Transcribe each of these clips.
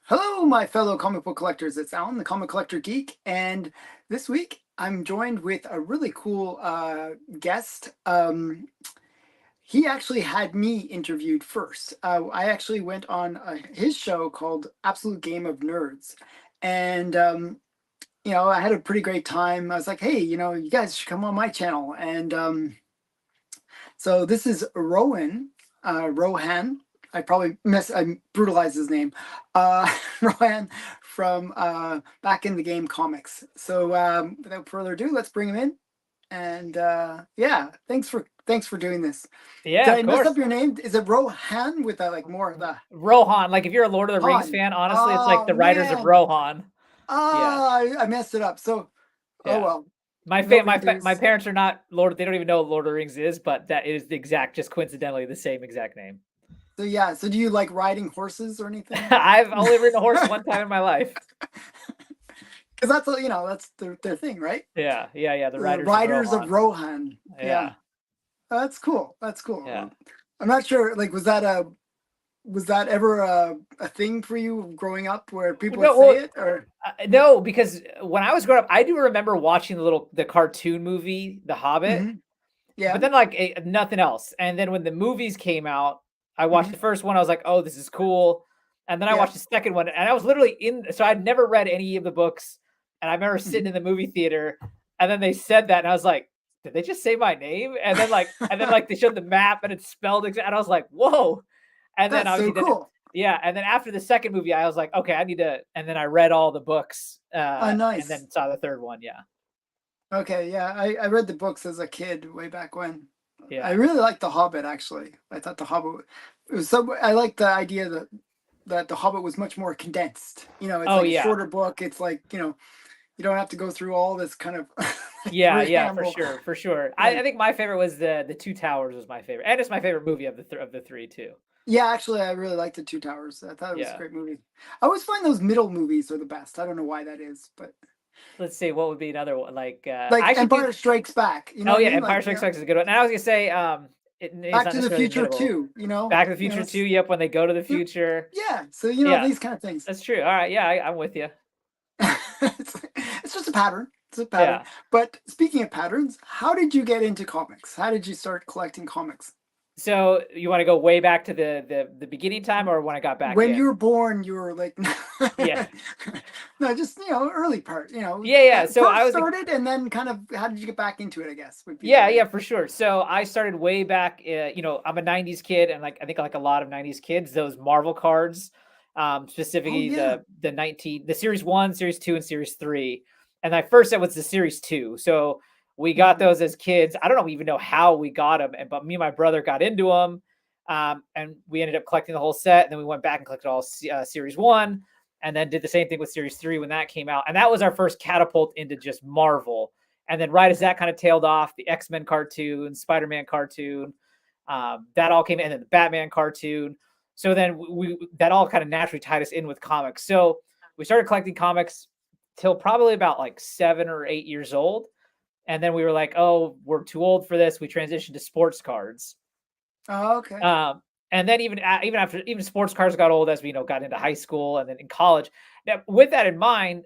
Hello, my fellow comic book collectors. It's Alan, the Comic Collector Geek, and this week I'm joined with a really cool guest. He actually had me interviewed first. I actually went on his show called Absolute Game of Nerds, and I had a pretty great time. I was like, hey, you guys should come on my channel, and so this is Rohan. I brutalized his name. Rohan from Back in the Game Comics. So without further ado, let's bring him in. And yeah, thanks for doing this. Yeah, Did of I mess course. up your name? Is it Rohan with like more of the Rohan. Like if you're a Lord of the Rings Han? fan, honestly, it's like Oh the writers of man. Rohan. Yeah, I messed it up. So oh yeah. well. My No fa- big my fa- my news. parents are not Lord. They don't even know what Lord of the Rings is, but that is the exact, just coincidentally, the same exact name. So yeah, so do you like riding horses or anything? I've only ridden a horse one time in my life. Because that's their thing, right? Yeah, yeah, yeah. The The writers of Riders of Rohan. Rohan. Yeah. Yeah, That's cool. That's cool. yeah. I'm not sure. Like, was that ever a thing for you growing up where people would No, say well, it or? no, because when I was growing up, I do remember watching the cartoon movie, The Hobbit. Hmm. But Yeah. then like nothing else. And then when the movies came out, I watched Hmm. the first one. I was like, "Oh, this is cool." And then I Yeah. watched the second one, and I was literally in. So I'd never read any of the books, and I remember sitting Hmm. in the movie theater, and then they said that, and I was like, "Did they just say my name?" And then they showed the map, and it's spelled exactly. And I was like, "Whoa!" And then That's so obviously then cool. yeah, and then after the second movie, I was like, "Okay, I need to." And then I read all the books, and Nice. then saw the third one. Yeah, Okay. Yeah. I read the books as a kid way back when. I yeah. really liked The Hobbit actually. I thought The Hobbit it was so. I liked the idea that The Hobbit was much more condensed. It's Oh like a yeah. shorter book. It's like you don't have to go through all this kind of Yeah, yeah, for preamble. sure, for sure. I Like, think my favorite was the Two Towers was my favorite, and it's my favorite movie of the three too. yeah, actually, I really liked the Two Towers. I thought it was a Yeah. great movie. I always find those middle movies are the best. I don't know why that is, but Let's see, what would be another one? Like, I like actually do. Empire Strikes Back. You know Oh what I yeah, mean? Empire Like, Strikes Back is a good one. And I was gonna say, it's Back not to the necessarily Future middle. too. Back to the Future two. Yep, when they go to the future. Yeah. So Yeah, these kind of things. that's true. All right, yeah, I'm with you. it's, it's just a pattern. It's a pattern. Yeah. But speaking of patterns, how did you get into comics? How did you start collecting comics? So you want to go way back to the beginning time, or when I got back When you in? were born, you were like, Yeah, no, just early part. yeah, yeah. So I First was started, and then kind of how did you get back into it? I guess would be the Yeah, way. yeah, for sure. So I started way back. I'm a '90s kid, and like I think like a lot of '90s kids, those Marvel cards, Oh specifically yeah. the Series One, Series Two, and Series Three. And my first set was the Series Two. So we got Mhm. those as kids. I don't know even know how we got them, but me and my brother got into them, and we ended up collecting the whole set. And then we went back and collected all Series One, and then did the same thing with Series Three when that came out. And that was our first catapult into just Marvel. And then right as that kind of tailed off, the X-Men cartoon, Spider-Man cartoon, that all came in, and then the Batman cartoon. So then we that all kind of naturally tied us in with comics. So we started collecting comics till probably about like 7 or 8 years old. And then we were like, oh, we're too old for this. We transitioned to sports cards. Oh, okay. And then even after sports cards got old as we got into high school and then in college. Now, with that in mind,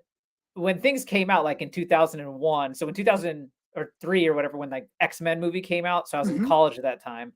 when things came out like in 2001, so in 2003 or whatever, when like X-Men movie came out, so I was in Hmm. college at that time,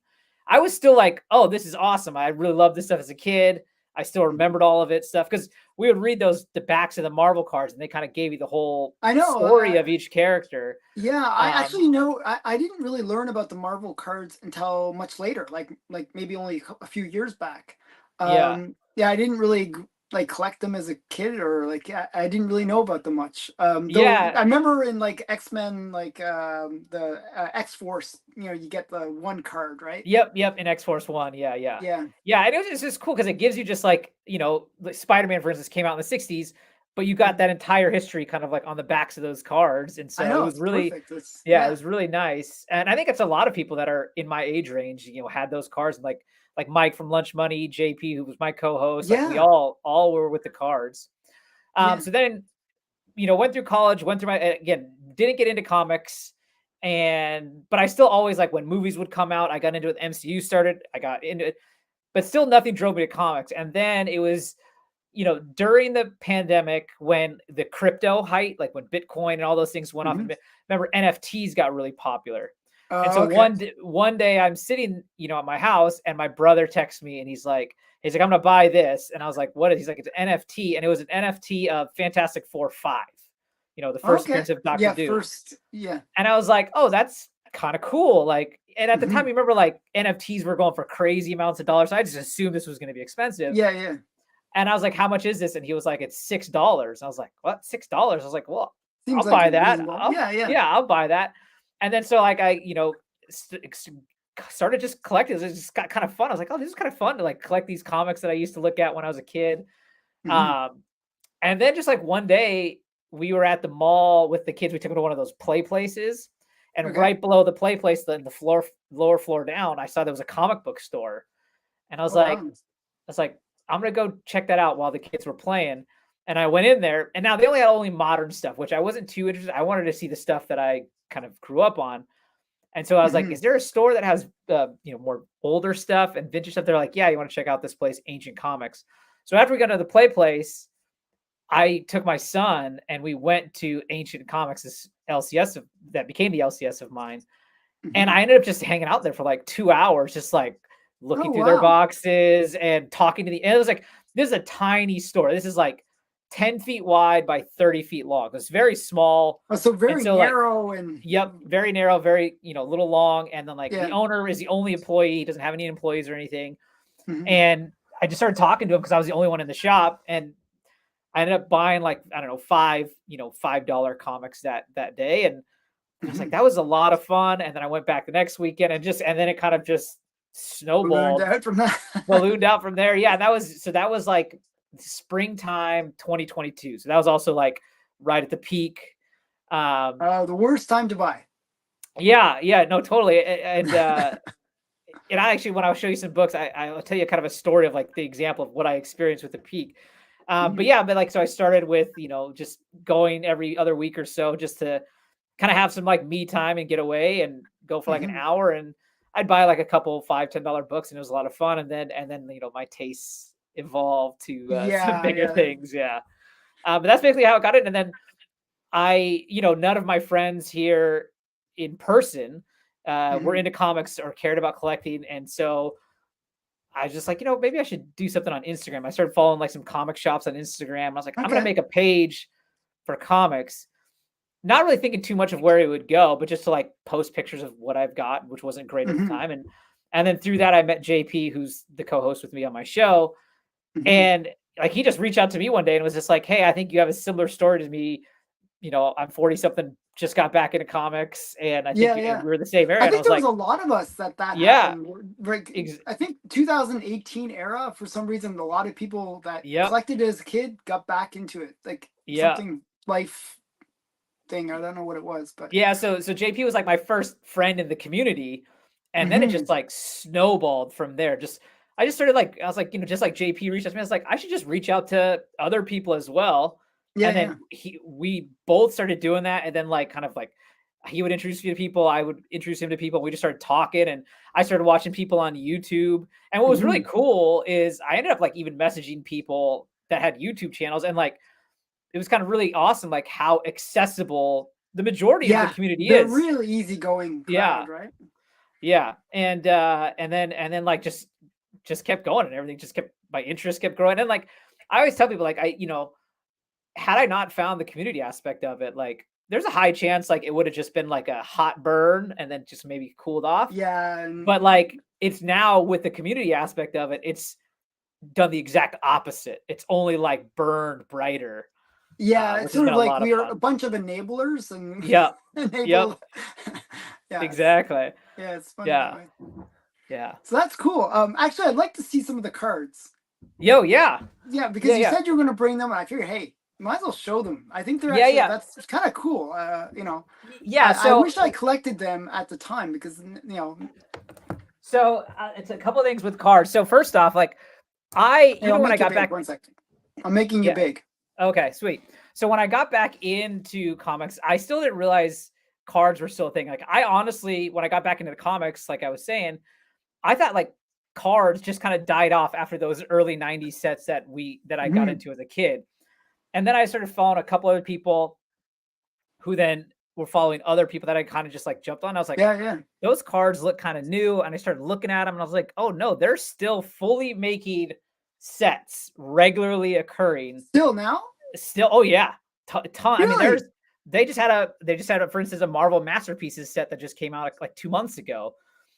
I was still like, oh, this is awesome. I really loved this stuff as a kid. I still Hmm. remembered all of it stuff because we would read the backs of the Marvel cards and they kind of gave you the whole I know. story of each character. Yeah, I Um, actually know. I didn't really learn about the Marvel cards until much later, like maybe only a few years back. yeah. Yeah, I didn't really like collect them as a kid, or like I didn't really know about them much. Though Yeah. I remember in like X-Men, like the X-Force, you get the one card, right? Yep, yep, in X-Force 1, yeah, yeah. Yeah. Yeah, and it's just cool because it gives you just, like, like Spider-Man, for instance, came out in the '60s, but you got Mhm. that entire history kind of, like, on the backs of those cards, and I so it know was it's really perfect. It's yeah, it yeah, was really nice, and I think it's a lot of people that are in my age range, had those cards, like Mike from Lunch Money, JP, who was my co-host, like, we yeah, all were with the cards. yeah. So then went through college, went through my again, didn't get into comics, but I still always like when movies would come out. I got into it. MCU started. I got into it, but still nothing drove me to comics. And then it was during the pandemic when the crypto height, like when Bitcoin and all those things went off, Hmm. and remember NFTs got really popular. And so Okay. one day I'm sitting, at my house, and my brother texts me, and he's like, I'm gonna buy this. And I was like, what is? He's like, it's an NFT, and it was an NFT of Fantastic Four 5, the first Okay. appearance of Doctor Yeah. Doom. First. Yeah. And I was like, oh, that's kind of cool. Like, and at the time, Hmm. remember, like NFTs were going for crazy amounts of dollars. So I just assumed this was going to be expensive. Yeah. Yeah. And I was like, how much is this? And he was like, it's $6. I was like, what? $6? I was like, well, Seems I'll like buy that. reasonable. Yeah. Yeah. Yeah, I'll buy that. And then so like started just collecting. It just got kind of fun. I was like, oh, this is kind of fun to like collect these comics that I used to look at when I was a kid. Hmm. Um, and then just like one day we were at the mall with the kids. We took them to one of those play places. And Okay. right below the play place, the lower floor down, I saw there was a comic book store. And Oh wow. I was like, I'm gonna go check that out while the kids were playing. And I went in there, and now they only had modern stuff, which I wasn't too interested. I wanted to see the stuff that I kind of grew up on. And so I was like, Hmm. is there a store that has more older stuff and vintage stuff? They're like, yeah, you want to check out this place, Ancient Comics. So after we got to the play place, I took my son and we went to Ancient Comics, this LCS that became the LCS of mine. And Hmm. I ended up just hanging out there for like 2 hours, just like Oh looking through their wow. boxes and talking to and it was like, this is a tiny store. This is like 10 feet wide by 30 feet long. It's very small. Oh, so And very so like, narrow and yep, very narrow, very, little long. And then like the yeah. owner is the only employee. He doesn't have any employees or anything. Hmm. And I just started talking to him because I was the only one in the shop. And I ended up buying like, I don't know, $5 comics that day. And I was like, Hmm. that was a lot of fun. And then I went back the next weekend and then it kind of just Ballooned snowballed, out from that. ballooned out from there. Yeah, that was like springtime 2022. So that was also like right at the peak. The worst time to buy. Yeah, no, totally. And I actually, when I'll show you some books, I'll tell you kind of a story of like the example of what I experienced with the peak. But Mhm. yeah, but like, so I started with, just going every other week or so just to kind of have some like me time and get away and go for like an Mhm. hour. And I'd buy like a couple $5, $10 books, and it was a lot of fun. And then my tastes evolved to some Yeah, bigger yeah. things. Yeah. But that's basically how it got in. And then none of my friends here in person were Mhm. into comics or cared about collecting. And so I was just like, maybe I should do something on Instagram. I started following like some comic shops on Instagram. I was like, I'm going to Okay. make a page for comics, not really thinking too much of where it would go, but just to like post pictures of what I've got, which wasn't great at the Mhm. time. And then through that, I met JP, who's the co-host with me on my show. Mhm. And like he just reached out to me one day and was just like, hey, I think you have a similar story to me. I'm 40 something, just got back into comics, and I think Yeah, yeah. we're in the same area. I And I think was there was like, a lot of us that yeah, happened. Like, ex- I think 2018 era, for some reason, a lot of people that yep, collected as a kid got back into it. Like yeah. something life thing. I don't know what it was, but Yeah, so JP was like my first friend in the community, and then it Mhm. just like snowballed from there. I just started like I was like, just like JP reached out to me, I was like, I should just reach out to other people as well. Yeah, And yeah. then we both started doing that, and then like kind of like he would introduce me to people, I would introduce him to people. We just started talking, and I started watching people on YouTube. And what was really Mhm. cool is I ended up like even messaging people that had YouTube channels, and like it was kind of really awesome, like how accessible the majority of the Yeah, community they're is. really easygoing Yeah, crowd, right? yeah, and then like just kept going, and everything just kept my interest kept growing. And like I always tell people, like had I not found the community aspect of it, like there's a high chance like it would have just been like a hot burn and then just maybe cooled off. Yeah, But like it's now with the community aspect of it, it's done the exact opposite. It's only like burned brighter, yeah, it's which has sort been of a like lot of we are a fun. bunch of enablers and Yep, yep, enable. Yeah, exactly. yeah, it's funny that Yeah, way. yeah. So that's cool. Actually, I'd like to see some of the cards. Yo, yeah, Yeah, yeah, because you yeah, said you were going to bring them, and I figured, hey, might as well show them. I think they're yeah, actually yeah, that's kind of cool. yeah. I So wish I collected them at the time because it's a couple of things with cards. So first off, like I Hey, I'll even when I make you got big. back, 1 second. I'm making you yeah, big. okay, sweet. So when I got back into comics, I still didn't realize cards were still a thing. Like I honestly, when I got back into the comics, like I was saying, I thought like cards just kind of died off after those early 90s sets that I got into as a kid. And then I started following a couple other people who then were following other people that I kind of just like jumped on. I was like, Yeah. those cards look kind of new. And I started looking at them and I was like, oh no, they're still fully making sets regularly occurring. Still now? Still, oh yeah. Ton. Really? I mean, they just had a, for instance, a Marvel Masterpieces set that just came out like 2 months ago.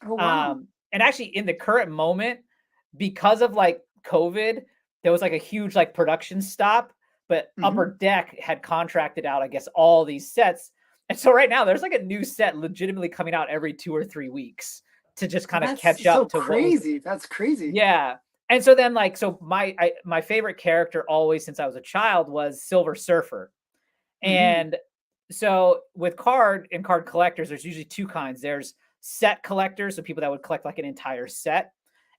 Oh, wow. And actually in the current moment, because of like COVID, there was like a huge like production stop, but Upper Deck had contracted out, I guess, all these sets. And so right now there's like a new set legitimately coming out every 2 or 3 weeks to just kind of catch up to crazy. That's crazy. Yeah. And so then like, so my favorite character always since I was a child was Silver Surfer. And so with card collectors, there's usually 2 kinds. There's set collectors, so people that would collect like an entire set.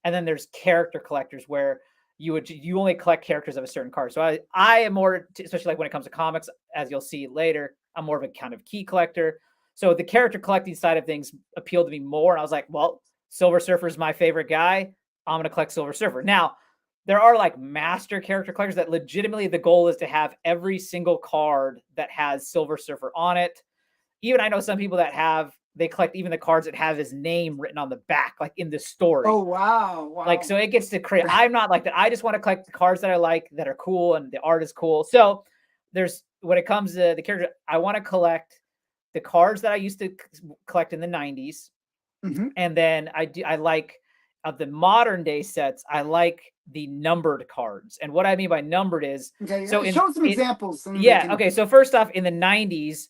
And then there's character collectors where you only collect characters of a certain card. So I am more, especially like when it comes to comics, as you'll see later, I'm more of a kind of key collector. So the character collecting side of things appealed to me more. And I was like, well, Silver Surfer is my favorite guy. I'm going to collect Silver Surfer. Now, there are like master character collectors that legitimately the goal is to have every single card that has Silver Surfer on it. Even I know some people that they collect even the cards that have his name written on the back, like in the story. Oh, wow. Like, so it gets to create, I'm not like that. I just want to collect the cards that I like that are cool and the art is cool. So when it comes to the character, I want to collect the cards that I used to collect in the 90s. And then I like of the modern day sets, I like the numbered cards. And what I mean by numbered is, so show some examples. Okay. So first off, in the 90s,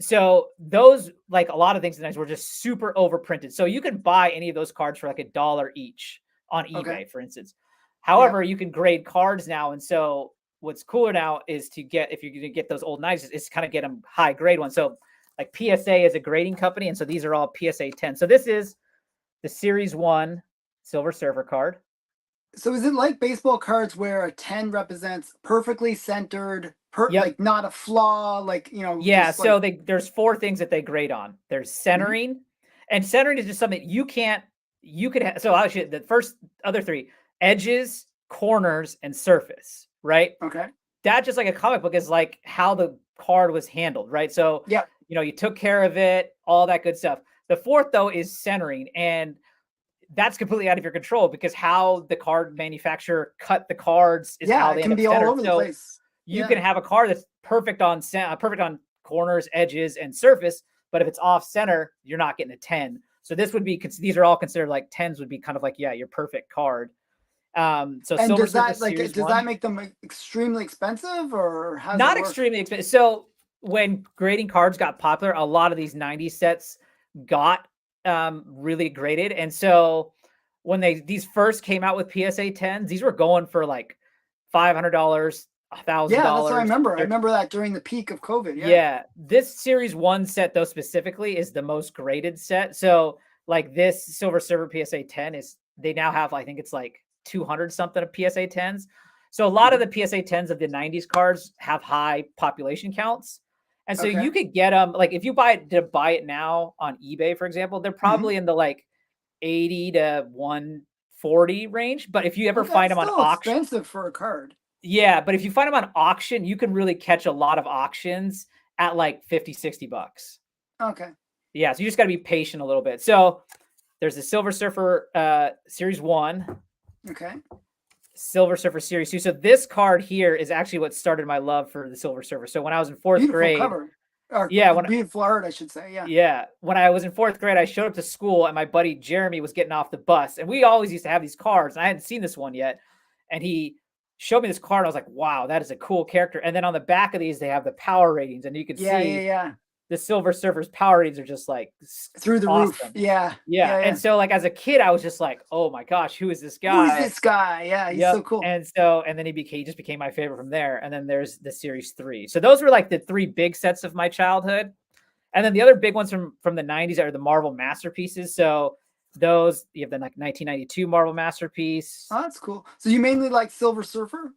so those, like a lot of things in the 90s were just super overprinted. So you can buy any of those cards for like $1 each on eBay, for instance. However, you can grade cards now. And so what's cooler now is to get, if you're going to get those old 90s, is kind of get them high grade ones. So like PSA is a grading company. And so these are all PSA 10. So this is the Series 1 Silver Surfer card. So is it like baseball cards where a 10 represents perfectly centered, like not a flaw, like, you know? Yeah. So there's 4 things that they grade on. There's centering, and centering is just something so actually the first other 3: edges, corners, and surface, right? Okay. That just like a comic book is like how the card was handled, right? So, you know, you took care of it, all that good stuff. The 4th though is centering, and that's completely out of your control because how the card manufacturer cut the cards is how they can be all over the place. You can have a card that's perfect on corners, edges, and surface, but if it's off center, you're not getting a 10. So this would be, these are all considered like 10s would be kind of like, your perfect card. So Silver Surfer does that make them extremely expensive or how? Not extremely expensive. So when grading cards got popular, a lot of these 90s sets got really graded. And so when these first came out with PSA 10s, these were going for like $500, $1,000. Yeah, that's what I remember. I remember that during the peak of COVID. Yeah. This Series 1 set though specifically is the most graded set. So like this Silver Surfer PSA 10 they now have, I think it's like 200 something of PSA 10s. So a lot of the PSA 10s of the 90s cards have high population counts. And so you could get them, like if you buy it now on eBay, for example, they're probably in the like 80 to 140 range. But if you ever find them on auction, expensive for a card. Yeah, but if you find them on auction, you can really catch a lot of auctions at like 50, 60 bucks. Okay. Yeah, so you just got to be patient a little bit. So there's the Silver Surfer Series 1. Okay. Silver Surfer Series 2. So this card here is actually what started my love for the Silver Surfer. So when I was in 4th grade, cover. Beautiful art, I should say. Yeah. When I was in 4th grade, I showed up to school and my buddy Jeremy was getting off the bus, and we always used to have these cards. And I hadn't seen this one yet, and he showed me this card. I was like, "Wow, that is a cool character." And then on the back of these, they have the power ratings, and you can see the Silver Surfer's power ratings are just like through the roof. Yeah. And so like as a kid, I was just like, oh my gosh, who is this guy? Who is this guy? Yeah, he's so cool. And then he just became my favorite from there. And then there's the Series 3. So those were like the 3 big sets of my childhood. And then the other big ones from the 90s are the Marvel Masterpieces. So those, you have the like 1992 Marvel Masterpiece. Oh, that's cool. So you mainly like Silver Surfer?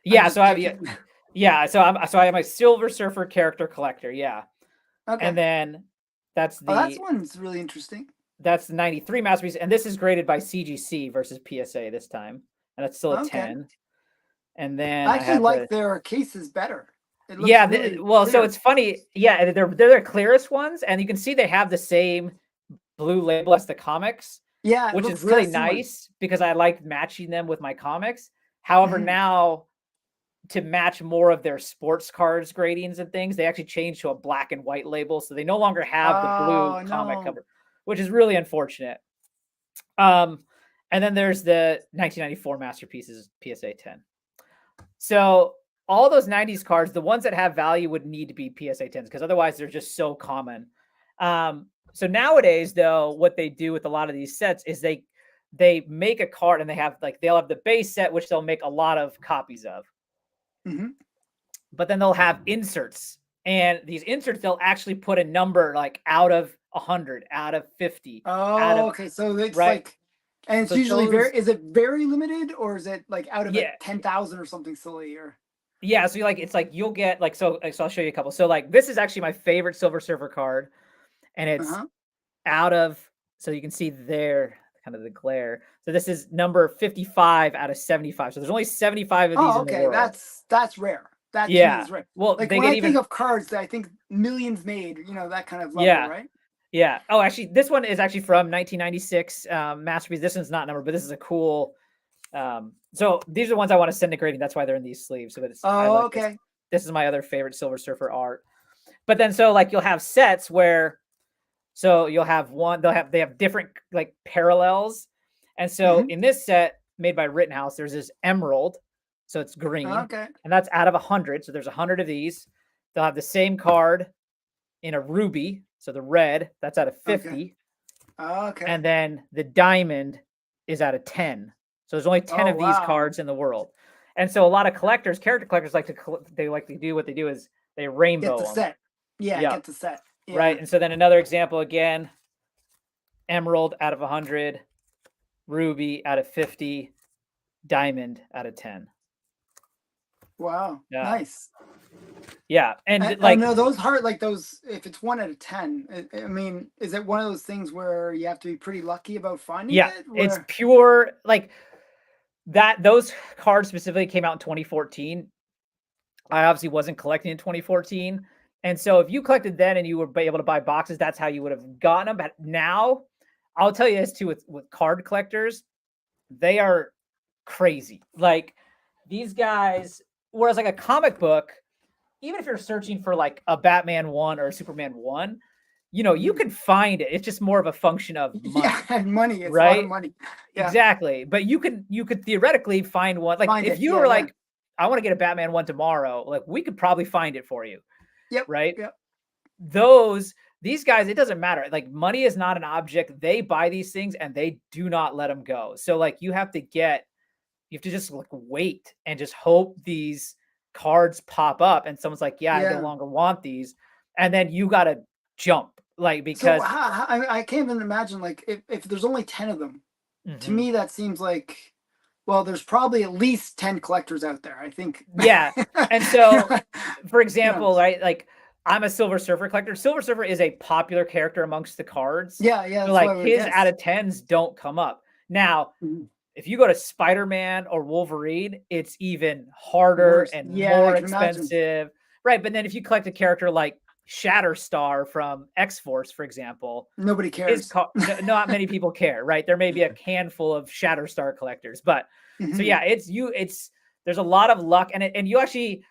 Yeah. So I am a Silver Surfer character collector. Yeah. Okay. And then that one's really interesting. that's the 93 masterpiece, and this is graded by CGC versus PSA this time, and that's still a Okay. 10. And then I I actually have like the their cases better. It looks yeah, really well, so clear. it's funny. Yeah, they're the clearest ones, and you can see they have the same blue label as the comics, Yeah, it which is looks kind really of similar. nice because I like matching them with my comics. However, Mhm. now to match more of their sports cards gradings and things, they actually changed to a black and white label, so they no longer have the blue Oh comic no. cover, which is really unfortunate. Um, and then there's the 1994 masterpieces PSA 10. So all those 90s cards, the ones that have value would need to be PSA 10s because otherwise they're just so common. So nowadays, though, what they do with a lot of these sets is they make a card and they'll have the base set, which they'll make a lot of copies of, Hmm. but then they'll have inserts. And these inserts, they'll actually put a number like out of 100, out of 50, out Oh, of okay. So it's right. like, and it's So usually those, is it very limited or is it like out of a yeah, 10,000 or something silly or? yeah. So it's like you'll get so I'll show you a couple. So like this is actually my favorite Silver Surfer card, and it's Uh-huh. out of so you can see there kind of the glare. So this is number 55 out of 75. So there's only 75 of these Oh, in the okay. world. That's rare. That to me Yeah. is rare. Well, Like they when get I think even of cards, I think millions made, that kind of level, yeah. right? Yeah. Oh, actually, this one is actually from 1996 masterpiece. This one's not numbered, but this is a cool. So these are the ones I want to send to grading. That's why they're in these sleeves. So I Oh, like this. okay. This is my other favorite Silver Surfer art. But then so like you'll have sets where so you'll have one. They have different like parallels, and so Hmm. in this set made by Rittenhouse, there's this emerald, so it's green, Okay. and that's out of 100. So there's 100 of these. They'll have the same card in a ruby, so the red that's out of Okay. 50, Okay. and then the diamond is out of 10. So there's only 10 Oh, of these wow. cards in the world, and so a lot of character collectors like to do what they do is they Get rainbow the them. set. Yeah, Yep. get the set. Right. Yeah. And so then another example again, emerald out of 100, ruby out of 50, diamond out of 10. Wow. Yeah. Nice. Yeah. And I like, know those hard like those if it's 1 out of 10, I mean, is it one of those things where you have to be pretty lucky about finding yeah, it? it's Where pure like that. Those cards specifically came out in 2014. I obviously wasn't collecting in 2014. And so if you collected then and you were able to buy boxes, that's how you would have gotten them. But now I'll tell you this too with card collectors, they are crazy. Like these guys, whereas like a comic book, even if you're searching for like a Batman one or a Superman one, you Mhm. can find it. It's just more of a function of Yeah, money, and money, it's a lot of right? money. Yeah. Exactly. But you could theoretically find one. Like Find if it. you Yeah, were yeah. like, I want to get a Batman one tomorrow, like we could probably find it for you, Yep. right? Yep. These guys, it doesn't matter. Like money is not an object. They buy these things and they do not let them go. So like you have to just like wait and just hope these cards pop up and someone's like, yeah, I no Yeah. longer want these. And then you got to jump like So because I can't even imagine like if there's only 10 of them. To Mhm. me that seems like well, there's probably at least 10 collectors out there, I think. Yeah. And so for Yeah. example, right, like I'm a Silver Surfer collector. Silver Surfer is a popular character amongst the cards. Yeah, yeah, So that's what I like would his out guess. of tens don't come up. Now, Mhm. if you go to Spider-Man or Wolverine, it's even harder Worse. and Yeah, I more can imagine. expensive. Right. But then if you collect a character like Shatterstar from X-Force, for example, Nobody cares. not many people care, right? There may be a handful of Shatterstar collectors, but so Mhm. yeah, it's there's a lot of luck and you actually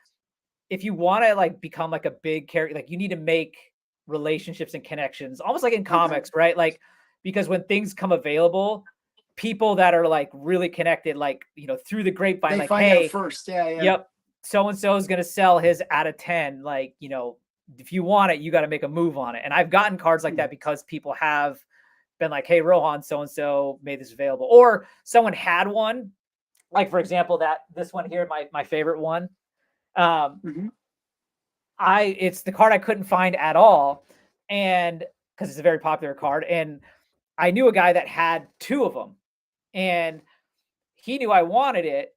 if you want to like become like a big character, like you need to make relationships and connections, almost like in Okay. comics, right? Like because when things come available, people that are like really connected, like through the grapevine, They like, find out hey, first. Yeah, yeah. yep, so and so is gonna sell his out of 10. Like, if you want it, you got to make a move on it. And I've gotten cards like Mm. that because people have been like, hey, Rohan, so and so made this available, or someone had one. Like for example, this one here, my favorite one. Um, Mhm. it's the card I couldn't find at all, and because it's a very popular card, and I knew a guy that had two of them, and he knew I wanted it,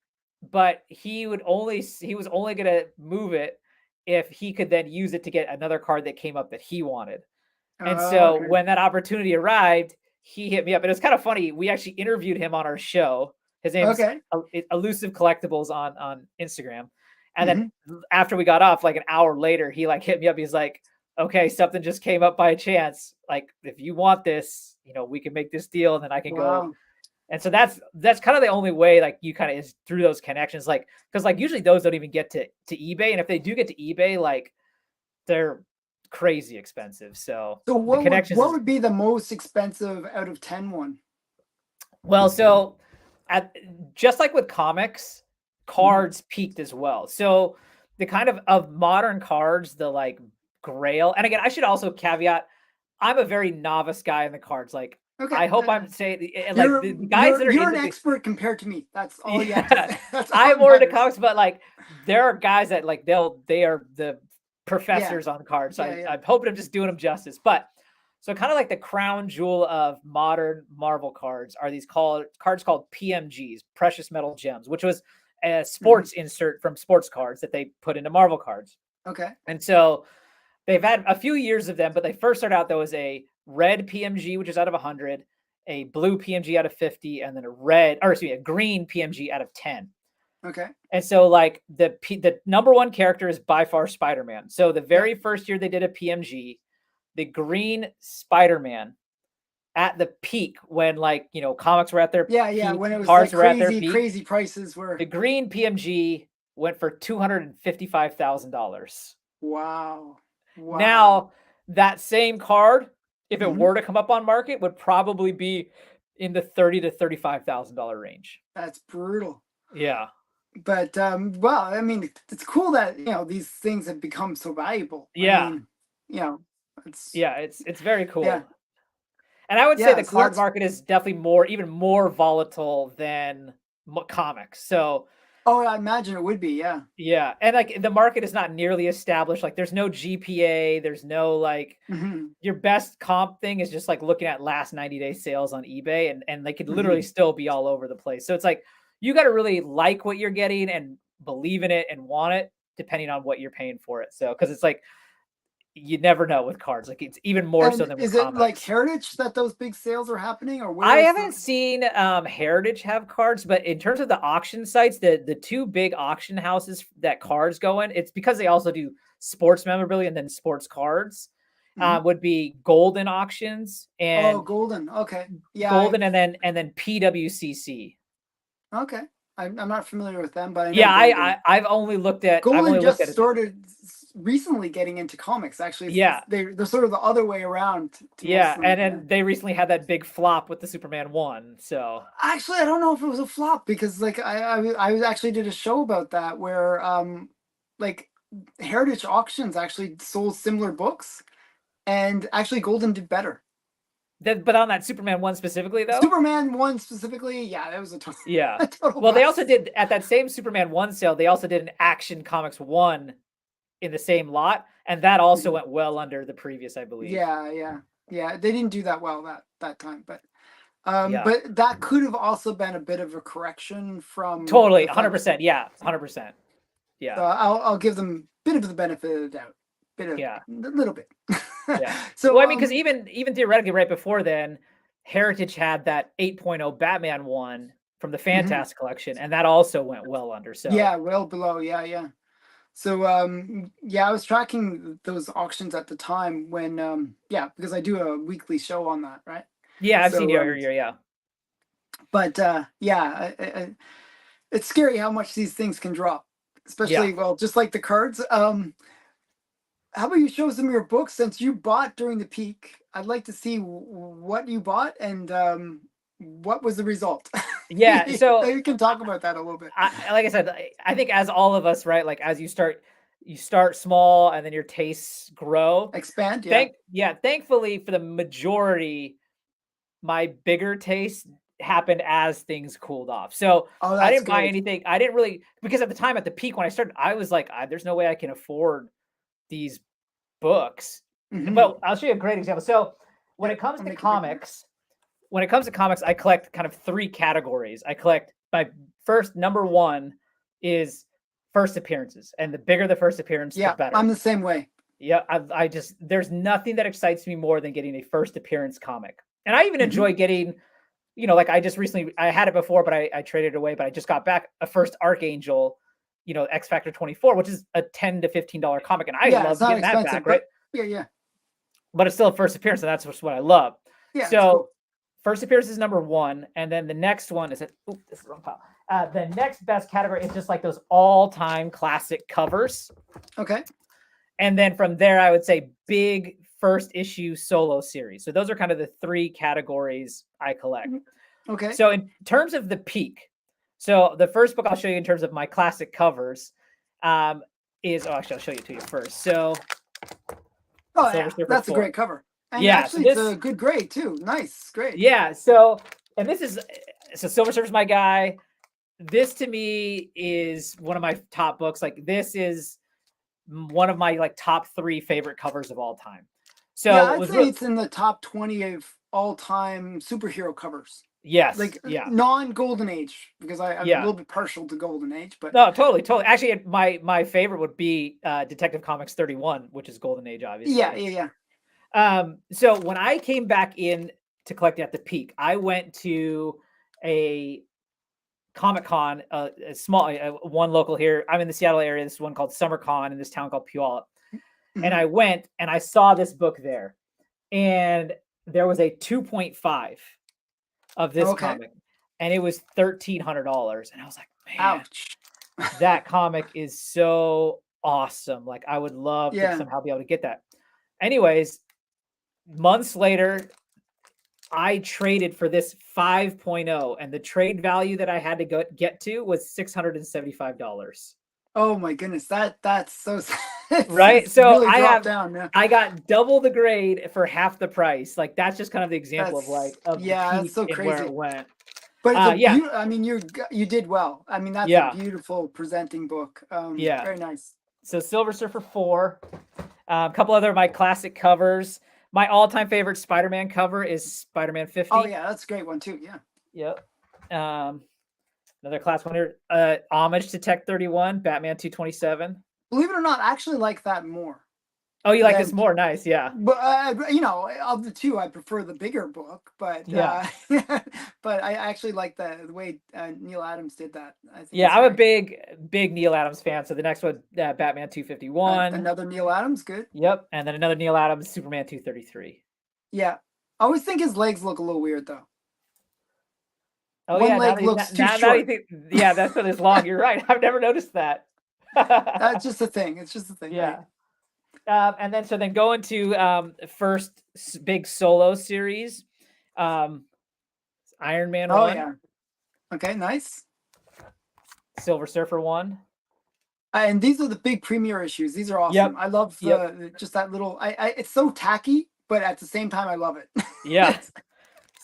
but he was only gonna move it if he could then use it to get another card that came up that he wanted. And Oh, so okay. when that opportunity arrived, he hit me up, and it was kind of funny. We actually interviewed him on our show. His name's Okay. Elusive Collectibles on Instagram. And Hmm. then after we got off, like an hour later, he like hit me up. He's like, "Okay, something just came up by chance. Like, if you want this, we can make this deal, and then I can go." Wow. And so that's kind of the only way, like, you kind of is through those connections, like, because like usually those don't even get to eBay, and if they do get to eBay, like, they're crazy expensive. So So the connections what is would be the most expensive out of 10 one? well, so at just like with comics, Mhm. cards peaked as well. So the kind of modern cards, the like Grail, and again, I should also caveat, I'm a very novice guy in the cards. Like, Okay. I hope I'm saying, like You're the guys that are you're an into the expert compared to me. That's all you have to yeah, say. That's all I'm that more into matters. comics, but like there are guys that like they are the Yeah. professors on cards. So Yeah. Yeah. I'm hoping I'm just doing them justice. But so kind of like the crown jewel of modern Marvel cards are these cards called PMGs, precious metal gems, which was a Hmm. sports insert from sports cards that they put into Marvel cards. Okay. And so they've had a few years of them, but they first started out though as a red PMG, which is out of 100, a blue PMG out of 50, and then a green PMG out of 10. Okay. And so like the number one character is by far Spider-Man. So the Yep. very first year they did a PMG, the green Spider-Man at the peak when like, comics were at their Yeah. Yeah. peak, When it was cards like were at their crazy, peak, crazy prices the were. green PMG went for $255,000. Wow. Wow. Now, that same card, if it Hmm. were to come up on market, would probably be in the $30,000 to $35,000 range. That's brutal. Yeah. But well, I mean, it's cool that these things have become so valuable. I Yeah. mean, you know, it's Yeah, it's very yeah, cool. And I would say yeah. the So card that's market is definitely even more volatile than comics. So, oh, I imagine it would be. Yeah. yeah, and like the market is not nearly established. Like there's no GPA, there's no like Hmm. your best comp thing is just like looking at last 90-day sales on eBay, and they could literally Hmm. still be all over the place. So it's like you got to really like what you're getting and believe in it and want it depending on what you're paying for it. So cuz it's like you never know with cards. Like it's even more so And than with is it like comics. Heritage that those big sales are happening, or where I is haven't the? seen Heritage have cards, but in terms of the auction sites, the two big auction houses that cards go in, it's because they also do sports memorabilia and then sports cards. Mhm. Would be Golden Auctions Oh, and Golden. Okay. Yeah. Golden, and then PWCC. Okay. I'm not familiar with them, but I know Yeah, Golden. I've Golden only looked at just it. started recently getting into comics. Actually, Yeah, they're sort of the other way around to most yeah, of and them. Yeah. then they recently had that big flop with the Superman one. So Actually, I don't know if it was a flop because like I actually did a show about that where like Heritage Auctions actually sold similar books and actually Golden did better. but on that Superman one specifically though. Superman one specifically, yeah, that was a total Yeah. a total Well, they also bust. did at that same Superman 1 sale, they also did an Action Comics 1 in the same lot, and that also Mhm. went well under the previous, I believe. Yeah, yeah, yeah. They didn't do that well that time, Yeah. but that could have also been a bit of a correction from Totally, the fact. 100%. Yeah, 100%. So Yeah. I'll give them a bit of the benefit of the doubt, Yeah. a little bit. Yeah. So Well, I mean, because even theoretically right before then, Heritage had that 8.0 Batman 1 from the mhm. Fantastic Collection, and that also went well under, so Yeah, well below. Yeah, yeah. So yeah, I was tracking those auctions at the time when yeah, because I do a weekly show on that, right? yeah, I've seen So your yeah. but yeah, it's scary how much these things can drop, Yeah. especially well, just like the cards. How about you show some of your books since you bought during the peak? I'd like to see what you bought and what was the result. Yeah, Maybe so you can talk about that a little bit. like I said, I think as all of us, right? Like as you start small and then your tastes grow. Expand, yeah. Thankfully for the majority, my bigger taste happened as things cooled off. So Oh, I that's didn't buy good. anything. I didn't really because at the time at the peak when I started, I was like, there's no way I can afford these books. Hmm. But I'll show you a great example. So when it Yep, comes I'll to make a big note. comics, I collect kind of three categories. I collect my first number one is first appearances, and the bigger the first appearance, the Yeah, I'm better. the same way. Yeah, I just there's nothing that excites me more than getting a first appearance comic. And I even Mhm. enjoy getting, like I just recently, I had it before, but I traded it away, but I just got back a first Archangel, X Factor 24, which is a $10 to $15 comic. And I Yeah, it's love not getting that back, expensive, right? but yeah. But it's still a first appearance, and that's just what I love. Yeah, it's So cool. first appearance is number one, and then the next one is this is the wrong pile. The next best category is just like those all-time classic covers. Okay. And then from there, I would say big first issue solo series. So those are kind of the three categories I collect. Okay. So in terms of the peak, so the first book I'll show you in terms of my classic covers actually I'll show you to you first. So Oh Silver yeah, Surfer that's a 4. great cover. And Yeah, so actually, it's this a good grade too. Nice, great. yeah, so and this is so Silver Surfer's my guy. This to me is one of my top books. Like this is one of my like top 3 favorite covers of all time. Yeah, So it I'd was say real it's in the top 20 of all-time superhero covers. yes, Like yeah. non-Golden Age, because I'm a Yeah. little bit partial to Golden Age, but No, totally. Actually, my favorite would be Detective Comics 31, which is Golden Age, yeah, obviously. yeah, yeah. So when I came back in to collect at the peak, I went to a Comic Con, a small one local here. I'm in the Seattle area. This one called Summer Con in this town called Puyallup. And Mhm. I went and I saw this book there, and there was a 2.5 of this Okay. comic, and it was $1,300. And I was like, man, Ouch. that comic is so awesome. Like I would love to Yeah. somehow be able to get that. Anyways, months later, I traded for this 5.0, and the trade value that I had to get to was $675. Oh my goodness, that's so Right? it's So really dropped down. Yeah. I got double the grade for half the price. Like that's just kind of the example of That's like of the yeah, that's peak so and where crazy. it went. But it's a Yeah, beautiful. I mean, you did well. I mean, that's a yeah, beautiful presenting book. yeah. Very nice. So Silver Surfer 4, a couple other of my classic covers. My all-time favorite Spider-Man cover is Spider-Man Oh 50. yeah, that's a great one too. Yeah. Yep. Another class one here. Homage to Tech 31, Batman 227. Believe it or not, I actually like that more Oh, you like this than. more? Nice, yeah. But of the two, I prefer the bigger book. But Yeah. but I actually like the way Neil Adams did that. I think Yeah, it's I'm a great. big Neil Adams fan. So the next one, Batman 251. Another Neil Adams, good. Yep. And then another Neil Adams, Superman 233. Yeah, I always think his legs look a little weird though. Oh One yeah, leg looks too now you short. think, yeah, that's what is long. You're right. I've never noticed that. That's just a thing. It's just a thing, right? Yeah. And then going to first big solo series, um, Iron Man Oh 1, yeah. Okay, nice. Silver Surfer 1. And these are the big premiere issues. These are Yep. awesome. I love Yep. just that little. It's so tacky, but at the same time, I love it. Yeah.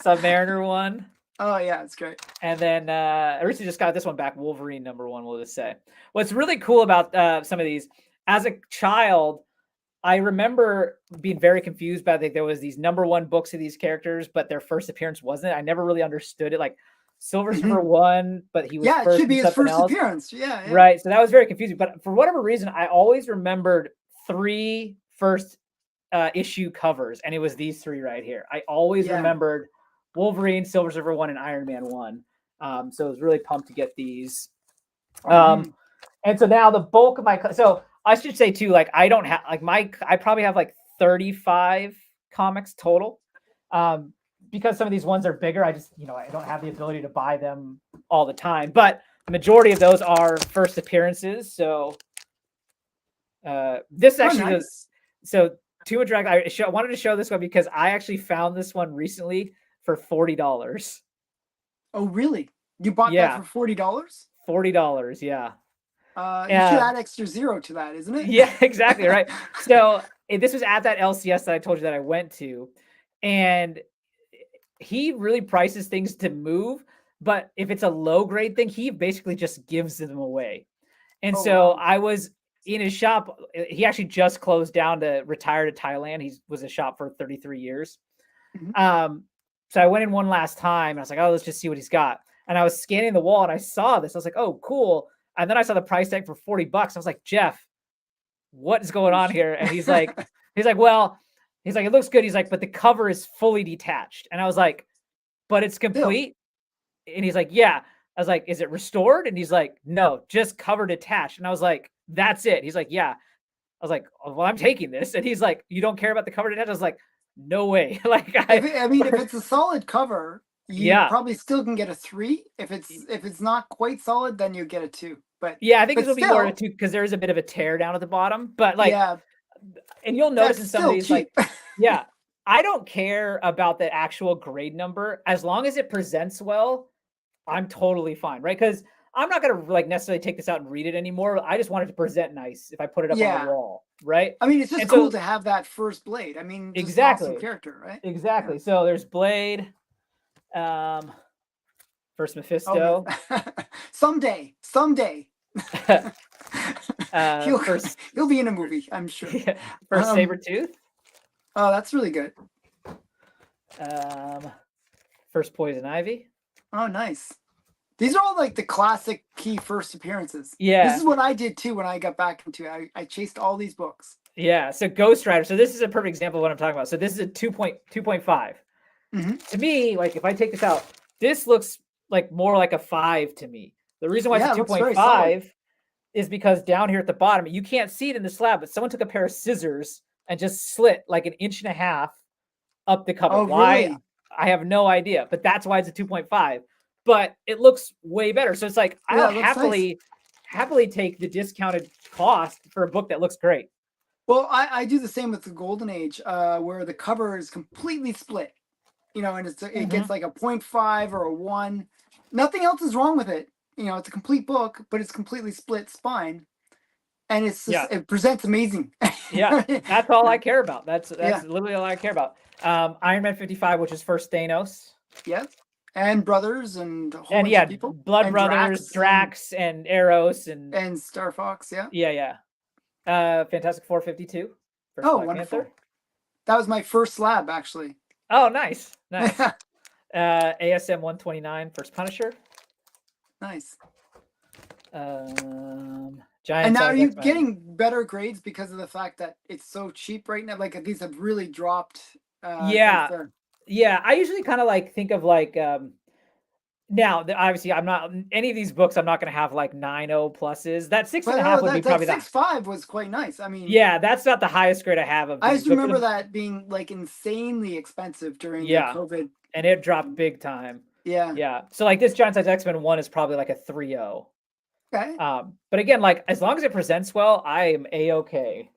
Submariner 1. Oh yeah, it's great. And then I recently just got this one back, Wolverine #1, we'll just say. What's really cool about some of these, as a child, I remember being very confused by there was these #1 books of these characters, but their first appearance wasn't. I never really understood it. Like Silver Surfer 1, but he was Yeah, it first should be in his something first else. appearance. Yeah, yeah. Right. So that was very confusing. But for whatever reason, I always remembered 3 first issue covers, and it was these 3 right here. I always Yeah. remembered Wolverine, Silver Surfer 1, and Iron Man 1. So I was really pumped to get these. And so now the bulk of my so I should say too, like I don't have like I probably have like 35 comics total. Because some of these ones are bigger, I just I don't have the ability to buy them all the time. But the majority of those are first appearances. So this actually nice. so Tomb of Dragon. I wanted to show this one because I actually found this one recently for $40. Oh really? You bought that for $40? $40, yeah. You should add extra 0 to that, isn't it? Yeah, exactly, right. So this was at that LCS that I told you that I went to, and he really prices things to move, but if it's a low grade thing, he basically just gives them away. And so wow. I was in his shop. He actually just closed down to retire to Thailand. He was a shop for 33 years. So I went in one last time and I was like, oh, let's just see what he's got. And I was scanning the wall and I saw this. I was like, oh, cool. And then I saw the price tag for $40. I was like, Jeff, what is going on here? And he's like, well, He's like, it looks good. He's like, but the cover is fully detached. And I was like, but it's Still, complete. And he's like, yeah. I was like, is it restored? And he's like, no, just cover detached. And I was like, that's it. He's like, yeah. I was like, oh, well, I'm taking this. And he's like, you don't care about the cover detached? I was like, no way. Like I mean, if it's a solid cover, you yeah. probably still can get a 3. If it's not quite solid, then you get a 2. Yeah, I think this But will be more of a still, 2 because there is a bit of a tear down at the bottom. But like, yeah, and you'll notice that's in some of still these, like, cheap. yeah, I don't care about the actual grade number as long as it presents well. I'm totally fine, right? Because I'm not gonna like necessarily take this out and read it anymore. I just want it to present nice if I put it up on a Yeah. wall, right? I mean, it's just And cool so to have that first Blade. I mean, just an awesome exactly, character, right? exactly. So there's Blade, first Oh, Mephisto, someday, he'll first he'll be in a movie, I'm sure. first Um, Sabretooth, oh, that's really good. first Poison Ivy. Oh, nice. These are all like the classic key first appearances. This Yeah, is what I did too when I got back into it. I chased all these books. yeah. So Ghost Rider. So this is a perfect example of what I'm talking about. So this is a 2.5. Mhm. To me, like if I take this out, this looks like more like a 5 to me. The reason why Yeah, it's it a looks very solid. 2.5 is because down here at the bottom, you can't see it in the slab, but someone took a pair of scissors and just slit like 1.5 inches up the cover. Oh, Why? really? I have no idea, but that's why it's a 2.5. But it looks way better. So it's like Yeah, I'll it looks nice. happily take the discounted cost for a book that looks great. Well, I do the same with the Golden Age, where the cover is completely split. And it gets like a 0.5 or a 1. Nothing else is wrong with it. It's a complete book, but it's completely split spine, and it's just Yeah. it presents amazing. Yeah, that's all I care about. That's Yeah. literally all I care about. Iron Man 55, which is first Thanos. Yeah, and brothers and a whole And bunch of yeah, people, Blood and Brothers, Drax and Eros and and Star Fox. Yeah. yeah. Fantastic Four 52, first Oh, Black wonderful. Panther. That was my first slab, actually. Oh, nice. Nice. ASM 129, first Punisher. Nice. Giant And now, size are you X-Men. getting better grades because of the fact that it's so cheap right now? Like these have really dropped. Yeah. since Yeah, I usually kind of like think of like now obviously I'm not any of these books I'm not going to have like 9.0 pluses. That six and But a half would be that probably 6.5 was quite nice. I mean, yeah, that's not the highest grade I have of I these, just but for remember the, that being like insanely expensive during the yeah, COVID. and it dropped big time. Yeah. Yeah. So like this Giant Size X-Men 1 is probably like a 3.0. Okay. But again, like as long as it presents well, I am a-okay.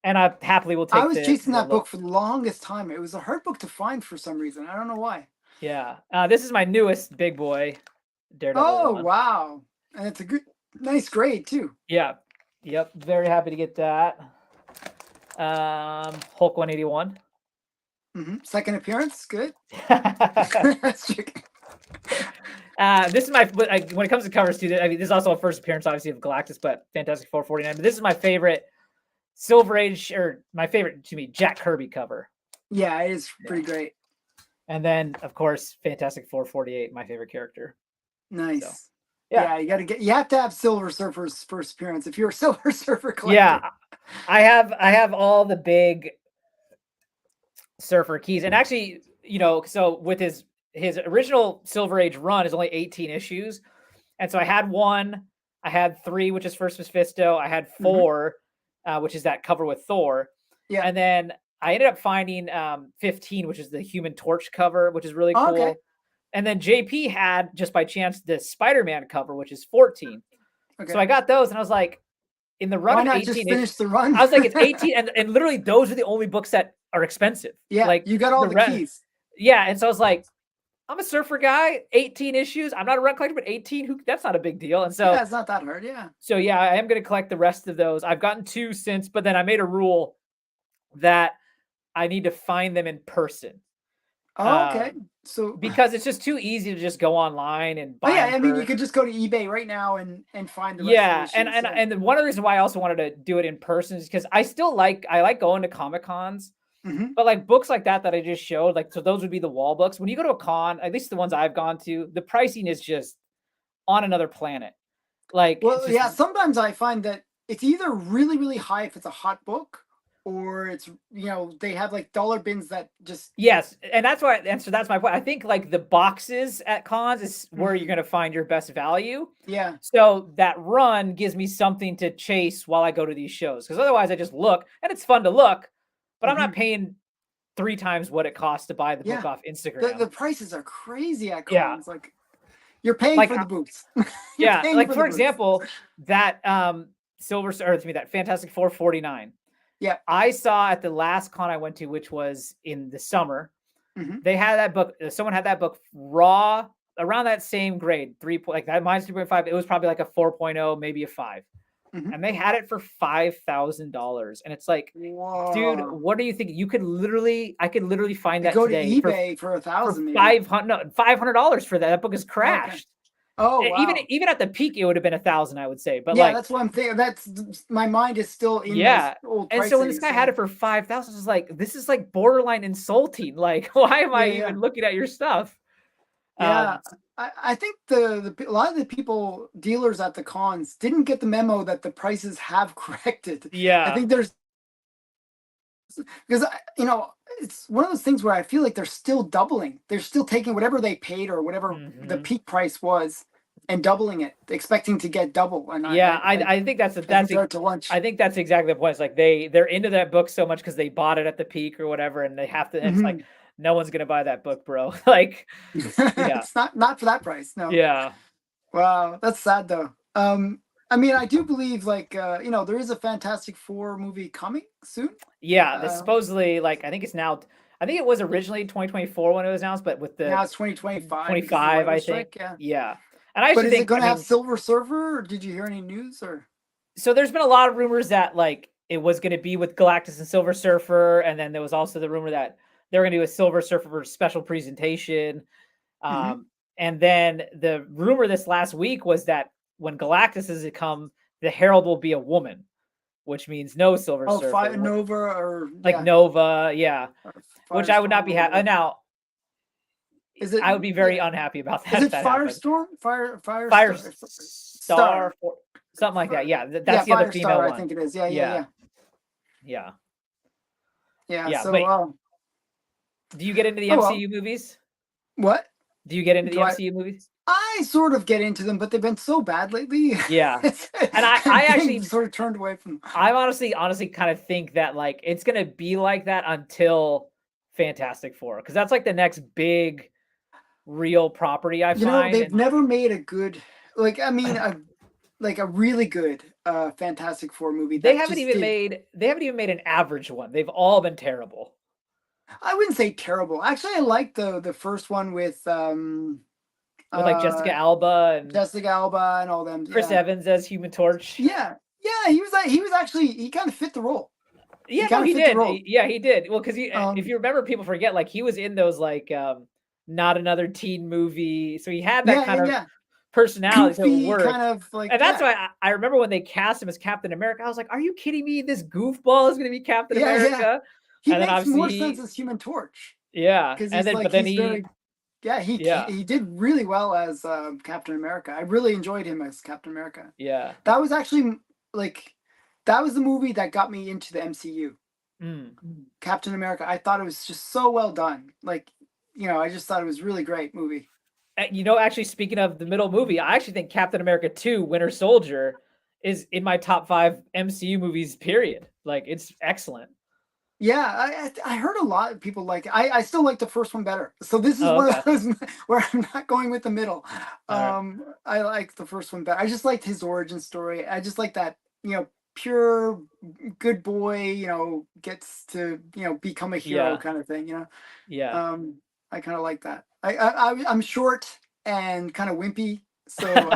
And I happily will take I was the chasing that book look. for the longest time. It was a hard book to find for some reason. I don't know why. Yeah. This is my newest big boy, Daredevil Oh, 1. wow. And it's a nice grade too. Yeah. Yep. Very happy to get that. Hulk 181. Second appearance, good. This is my when it comes to covers too. I mean, this is also a first appearance, obviously, of Galactus, but Fantastic Four 49. But this is my favorite Silver Age, or my favorite to me, Jack Kirby cover. Yeah, it is pretty great. And then, of course, Fantastic Four 48, my favorite character. Nice. So, yeah, you have to have Silver Surfer's first appearance if you're a Silver Surfer collector. Yeah, I have all the big Surfer keys, and actually, so with his original Silver Age run is only 18 issues, and so I had 1, I had 3, which is first Mephisto, I had 4, which is that cover with Thor, yeah, and then I ended up finding 15, which is the Human Torch cover, which is really cool. Okay. And then JP had, just by chance, the Spider-Man cover, which is 14. Okay. So I got those, and I was like, in the run why of not 18 just finish the run? I was like, it's 18, and literally those are the only books that are expensive. Yeah, like you got all the keys. Yeah, and so I was like, I'm a Surfer guy, 18 issues. I'm not a run collector, but 18, that's not a big deal. And so yeah, it's not that hard. Yeah. So yeah, I am going to collect the rest of those. I've gotten 2 since, but then I made a rule that I need to find them in person. Oh, okay. So because it's just too easy to just go online and buy. Yeah, I mean, you could just go to eBay right now and find the rest yeah, of the issues, and one of the reasons why I also wanted to do it in person is because I like going to Comic Cons. But like books like that I just showed, like, so those would be the wall books. When you go to a con, at least the ones I've gone to, the pricing is just on another planet. Like, well, yeah, sometimes I find that it's either really, really high if it's a hot book, or it's they have like dollar bins that just Yes, and that's why, and so that's my point. I think like the boxes at cons is where you're Mhm. going to find your best value. Yeah. So that run gives me something to chase while I go to these shows, because otherwise I just look and it's fun to look, but I'm not Mhm. paying 3 times what it costs to buy the book Yeah. off The Instagram. the prices are crazy at Yeah, cons. Like you're paying like for the booths. You're yeah, paying like for the for booths. example, that or to me that Fantastic Four 49. Yeah. I saw at the last con I went to, which was in the summer. Hmm. They had that book. Someone had that book raw around that same grade, like that. Mine's 3.5. It was probably like a 4.0, maybe a 5. Hmm. And they had it for $5,000. And it's like, dude, Whoa. what do you think? I could literally find You that go to today eBay for for 1,000 maybe. 500, no, $500 for that. That book is Okay. crashed. Oh Even wow. even at the peak, it would have been 1,000, I would say. But Yeah, like, that's what I'm thinking. That's my mind is still in those yeah. old And so when pricing. this guy had it for 5,000, it's like, this is like borderline insulting. Like, why am I Yeah, yeah. even looking at your stuff? Yeah, Um, I think a lot of the people dealers at the cons didn't get the memo that the prices have corrected. I yeah. think there's because it's one of those things where I feel like they're still doubling. They're still taking whatever they paid or whatever the Mhm. peak price was and doubling it, expecting to get double. And Yeah, I think I think they're out to lunch. I think that's exactly the point. It's like they're into that book so much because they bought it at the peak or whatever, and they have to. And it's like, Mhm. no one's gonna buy that book, bro. Like, yeah, It's not for that price. No. yeah, Wow, that's sad though. I mean, I do believe like there is a Fantastic Four movie coming soon. yeah. This Uh, supposedly, like, I think it's now. I think it was originally 2024 when it was announced, but with Now the it's 2025 because of the 25, I writer's think. strike. Yeah, Yeah, and I but actually is it think, going I to have mean, Silver Surfer? Or did you hear any news or? so there's been a lot of rumors that like it was going to be with Galactus and Silver Surfer, and then there was also the rumor that they were going to do a Silver Surfer special presentation. Hmm. Um, and then the rumor this last week was that when Galactus is to come, the Herald will be a woman, which means no Silver Oh, Surfer, Fire Nova or like yeah, Nova, yeah. or Which I would not Firestorm be or happy. whatever. Now, Is it I would be very yeah? unhappy about Is that if it that happened. Firestorm? Fire Firestar Star, Star. something like that. Yeah, Yeah, that's the other female Firestar. I one. think it is. Yeah, yeah, Yeah, yeah, yeah, yeah. yeah. So, But do you get into the oh well. MCU movies? What Do you get into the do I? MCU movies? I sort of get into them, but they've been so bad lately. Yeah. And I'm I getting actually sort of turned away from them. I honestly kind of think that like it's gonna be like that until Fantastic Four, because that's like the next big real property I find. They've And never made a good, like, I mean, a really good Fantastic Four movie that just did. they haven't even made an average one. They've all been terrible. I wouldn't say terrible. Actually, I like the first one with With like Jessica uh Alba and Jessica Alba and all them. Chris Yeah, Evans as Human Torch. yeah, yeah. He was actually he kind of fit the role. He Yeah, no, kind of he fit the did. role. Yeah, he did. Well, because if Um, you remember, people forget like he was in those like not another teen movie, so he had that yeah, yeah, kind of yeah. personality, so it Goofy, kind worked. of like And that's yeah, why I remember when they cast him as Captain America, I was like, "Are you kidding me? This goofball is going to be Captain yeah, yeah. America?" He And then makes obviously more sense as Human Torch yeah, because and he's then like but then he's very yeah yeah, he did really well as Captain America. I really enjoyed him as Captain America. yeah, That was actually like that was the movie that got me into the MCU. mm. Captain America. I thought it was just so well done. Like I just thought it was really great movie. Actually, speaking of the middle movie, I actually think Captain America 2: Winter Soldier is in my top 5 MCU movies. Period. Like it's excellent. Yeah, I heard a lot of people like it. I still like the first one better. So this is Oh, one okay. of those where I'm not going with the middle. All right. I like the first one better. I just liked his origin story. I just like that, pure good boy, gets to, become a hero Yeah. kind of thing, Yeah. Um, I kind of like that. I'm short and kind of wimpy, so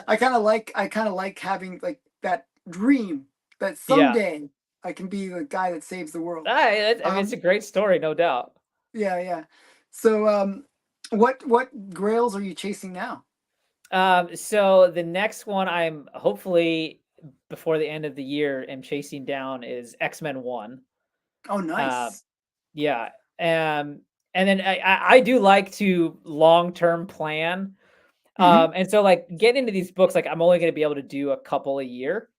I kind of like having like that dream that Yeah. someday I can be the guy that saves the world. I mean, it's a Um, great story, no doubt. yeah, yeah. So, what grails are you chasing now? So the next one I'm hopefully before the end of the year am chasing down is X-Men 1. Oh, Uh, nice. yeah. Um, and then I do like to long-term plan. Hmm. And so like getting into these books, like I'm only going to be able to do a couple a year.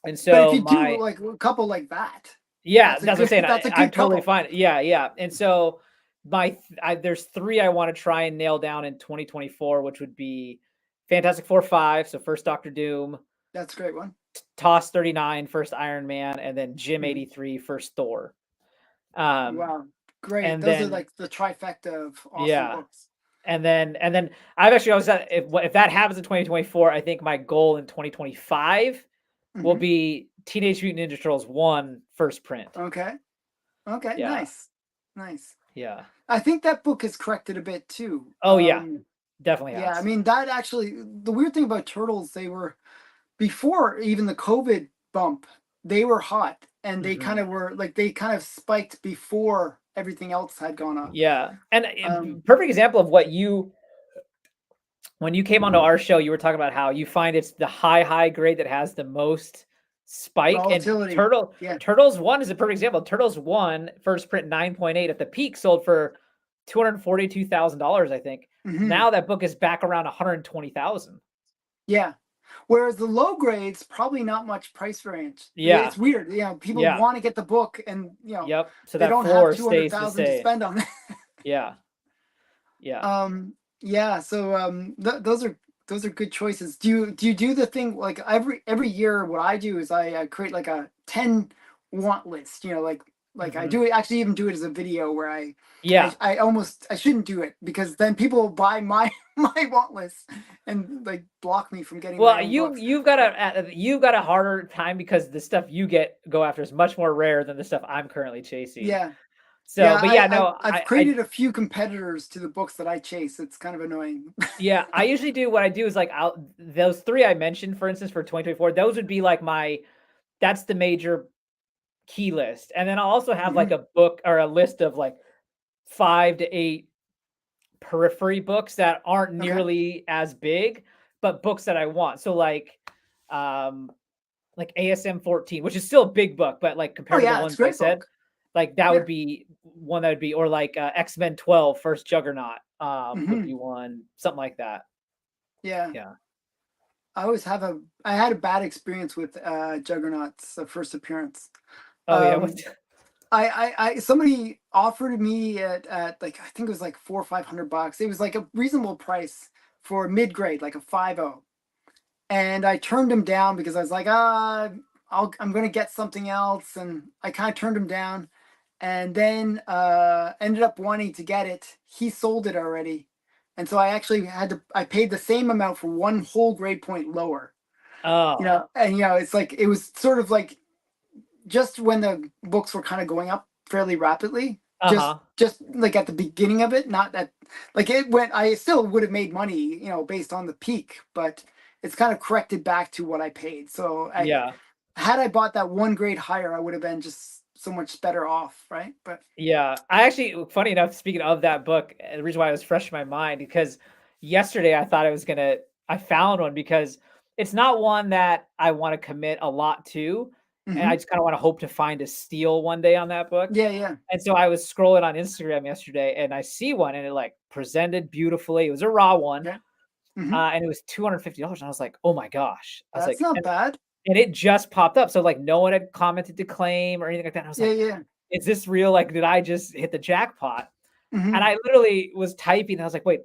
And But if so you do my like a couple like that, Yeah, That's a that's what I'm good saying. that's a I'm good totally couple. fine. Yeah, yeah. And so there's three I want to try and nail down in 2024, which would be Fantastic Four 5, so first Doctor Doom, That's a great one. Toss 39, first Iron Man, and then Jim Mhm. 83, first Thor. Um, Wow, great. and Those are then like the trifecta of awesome yeah, books. and then I've actually always said if that happens in 2024, I think my goal in 2025 will Mhm. be Teenage Mutant Ninja Turtles 1 first print. Okay. Okay, Yeah, nice. Nice. yeah. I think that book has corrected a bit too. Oh yeah, definitely Yeah, I has. mean that actually the weird thing about Turtles, they were before even the COVID bump, they were hot and they kind Mhm. of were like they kind of spiked before everything else had gone up. Yeah, and Um, perfect example of what you when you came onto our show, you were talking about how you find it's the high grade that has the most spike, and volatility. Yeah. Turtles 1 is a perfect example. Turtles 1 first print 9.8 at the peak sold for $242,000, I think. Hmm. Now that book is back around 120,000. Yeah. Whereas the low grades, probably not much price variance. Yeah, It's weird. You know, people yeah, want to get the book and yep. So they that don't have floor two hundred stays the thousand to same. spend on it. Yeah, yeah. Yeah, so those are good choices. Do you do the thing like every year? What I do is I create like a 10 want list. You know, like I Mhm. do it actually even do it as a video where Yeah. I shouldn't do it because then people will buy my my want list and like block me from getting my Well, own books. you've got a harder time because the stuff you go after is much more rare than the stuff I'm currently chasing. Yeah, So, yeah. but yeah, no, I've I created a few competitors to the books that I chase. It's kind of annoying. yeah, I usually do what I do is like I'll those 3 I mentioned, for instance, for 2024, those would be like that's the major key list. And then I'll also have like Mhm. a book or a list of like 5 to 8 periphery books that aren't Okay. nearly as big, but books that I want. So um like ASM 14, which is still a big book, but like Oh compared to the yeah, it's ones a I great said, book. like that would Yeah. be one that would be, or like X-Men 12, First Juggernaut, would Hmm. be one, something like that. Yeah. Yeah. I had a bad experience with Juggernaut's first appearance. Oh yeah. Um, somebody offered me at like I think it was like 400 or 500 bucks. It was like a reasonable price for mid grade, like a 5.0. And I turned him down because I was like, I'm gonna get something else, and I kind of turned him down. And then ended up wanting to get it. He sold it already, and so I actually I paid the same amount for one whole grade point lower. Oh. And it's like it was sort of like just when the books were kind of going up fairly rapidly, Uh-huh. just like at the beginning of it, not that like it went. I still would have made money, based on the peak, but it's kind of corrected back to what I paid. So I Yeah. had I bought that one grade higher, I would have been just so much better off, right? But Yeah. I actually, funny enough, speaking of that book, the reason why it was fresh in my mind, because yesterday I thought I found one because it's not one that I want to commit a lot to. And I hmm, just kind of want to hope to find a steal one day on that book. yeah, yeah, And so I was scrolling on Instagram yesterday and I see one and it like presented beautifully. It was a raw one, yeah, hmm, and it was $250. And I was like, oh my gosh. I was that's like, not bad. and it just popped up. So like no one had commented to claim or anything like that. And I was Yeah, like, yeah, is this real? Like, did I just hit the jackpot? And hmm, I literally was typing. And I was like, wait,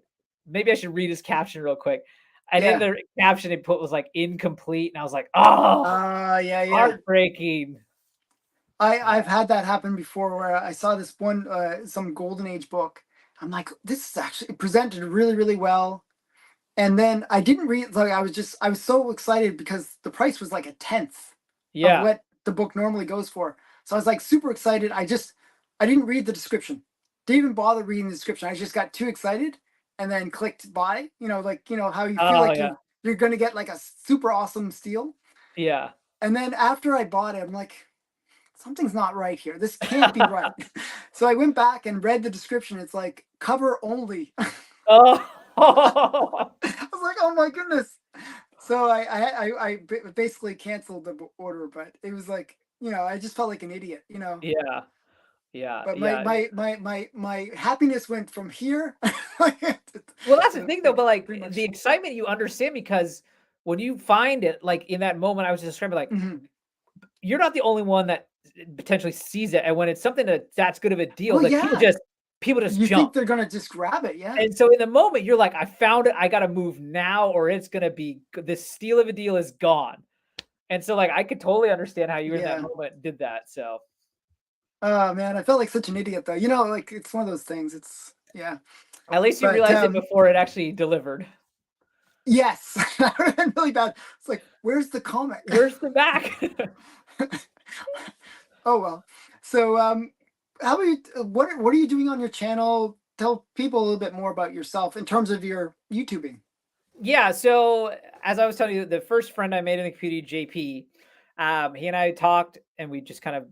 maybe I should read his caption real quick. And in yeah, the caption it put was like incomplete. And I was like, oh, yeah, yeah. heartbreaking. I've Yeah. had that happen before where I saw this one some golden age book. I'm like, this is actually presented really, really well. And then I didn't read, like I was so excited because the price was like a tenth of Yeah. what the book normally goes for. So I was like super excited. I didn't read the description. Didn't even bother reading the description. I just got too excited and then clicked buy. Like how you feel Oh, like yeah. you're gonna get like a super awesome steal. Yeah. And then after I bought it, I'm like, something's not right here. This can't be right. So I went back and read the description. It's like cover only. I Oh. was like, oh my goodness. So basically canceled the order, but it was like, I just felt like an idiot. Yeah. Yeah. But my Yeah. my my my my happiness went from here Well, that's the to thing though, like but like pretty the much. excitement you understand because when you find it, like in that moment I was just describing, like Mhm. you're not the only one that potentially sees it. And when it's something that's good of a deal, Well, like yeah. people just You think jump. they're gonna just grab it, yeah. And so in the moment, you're like, I found it. I got to move now, or it's going to be this steal of a deal is gone. And so, like, I could totally understand how you in that Yeah. moment did that. So, Oh man, I felt like such an idiot though. You know, like it's one of those things. It's yeah. at least you But realized it before it actually delivered. yes, that would have been really bad. It's like, where's the comic? Where's the back? Oh well. So how are you what are you doing on your channel? Tell people a little bit more about yourself in terms of your YouTubing. Yeah. So, as I was telling you, the first friend I made in the community, JP, he and I talked, and we just kind of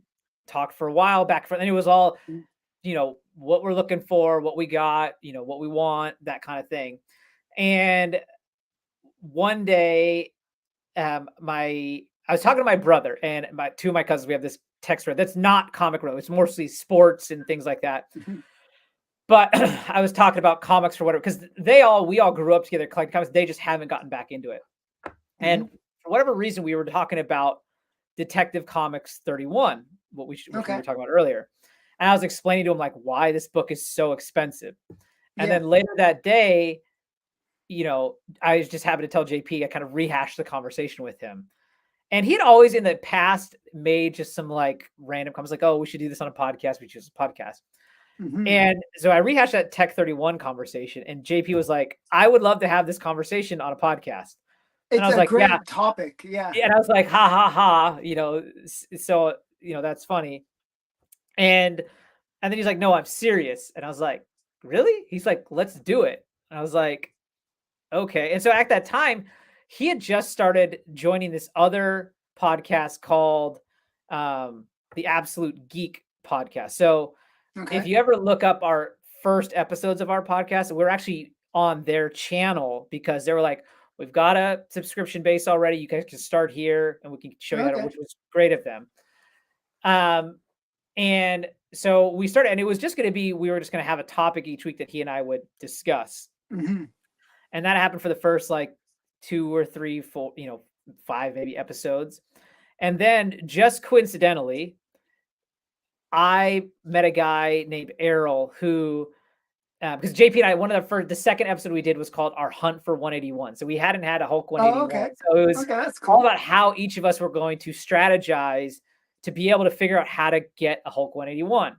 talked for a while back. And it was all, Mm. what we're looking for, what we got, what we want, that kind of thing. And one day, I was talking to my brother and two of my cousins. We have this text thread that's not comic related. It's mostly sports and things like that. Mhm. But I was talking about comics for whatever, because we all grew up together collecting comics. They just haven't gotten back into it. And for whatever reason, we were talking about Detective Comics 31, which we were Okay. talking about earlier. And I was explaining to him like why this book is so expensive. And Yeah. then later that day, I was just happened to tell JP, I kind of rehashed the conversation with him. And he had always in the past made just some like random comments like, oh, we should do this on a podcast. We choose a podcast. Mhm. And so I rehashed that Tech 31 conversation, and JP was like, I would love to have this conversation on a podcast. And It's I was a like, great yeah. topic. Yeah. And I was like, ha ha ha, so that's funny. And then he's like, no, I'm serious. And I was like, really? He's like, let's do it. And I was like, okay. And so at that time, he had just started joining this other podcast called the Absolute Geek Podcast. So if Okay. you ever look up our first episodes of our podcast, we're actually on their channel because they were like, we've got a subscription base already. You guys can start here and we can show you how to, Okay. which was great of them. And so we started, and it was just going to be, we were just going to have a topic each week that he and I would discuss. Mhm. And that happened for the first like 2 or 3, 4, 5 maybe episodes. And then just coincidentally, I met a guy named Errol who, because JP and I, the second episode we did was called Our Hunt for 181. So we hadn't had a Hulk Oh, 181. okay. So it was Okay, that's all cool. about how each of us were going to strategize to be able to figure out how to get a Hulk 181.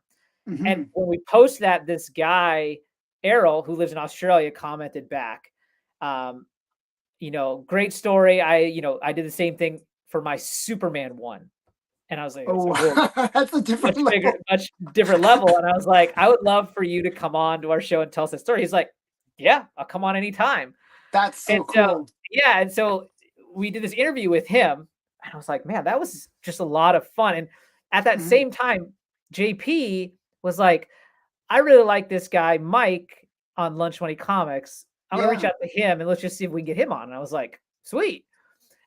Mhm. And when we posted that, this guy, Errol, who lives in Australia, commented back, great story. I did the same thing for my Superman one. And I was like, Oh, whoa, that's a different level. much different level. And I was like, I would love for you to come on to our show and tell us that story. He's like, yeah, I'll come on anytime. That's so And cool. yeah. And so we did this interview with him. And I was like, man, that was just a lot of fun. And at that Mhm. same time, JP was like, I really like this guy, Mike, on Lunch Money Comics. I'm going to reach Yeah. out to him and let's just see if we can get him on. And I was like, sweet.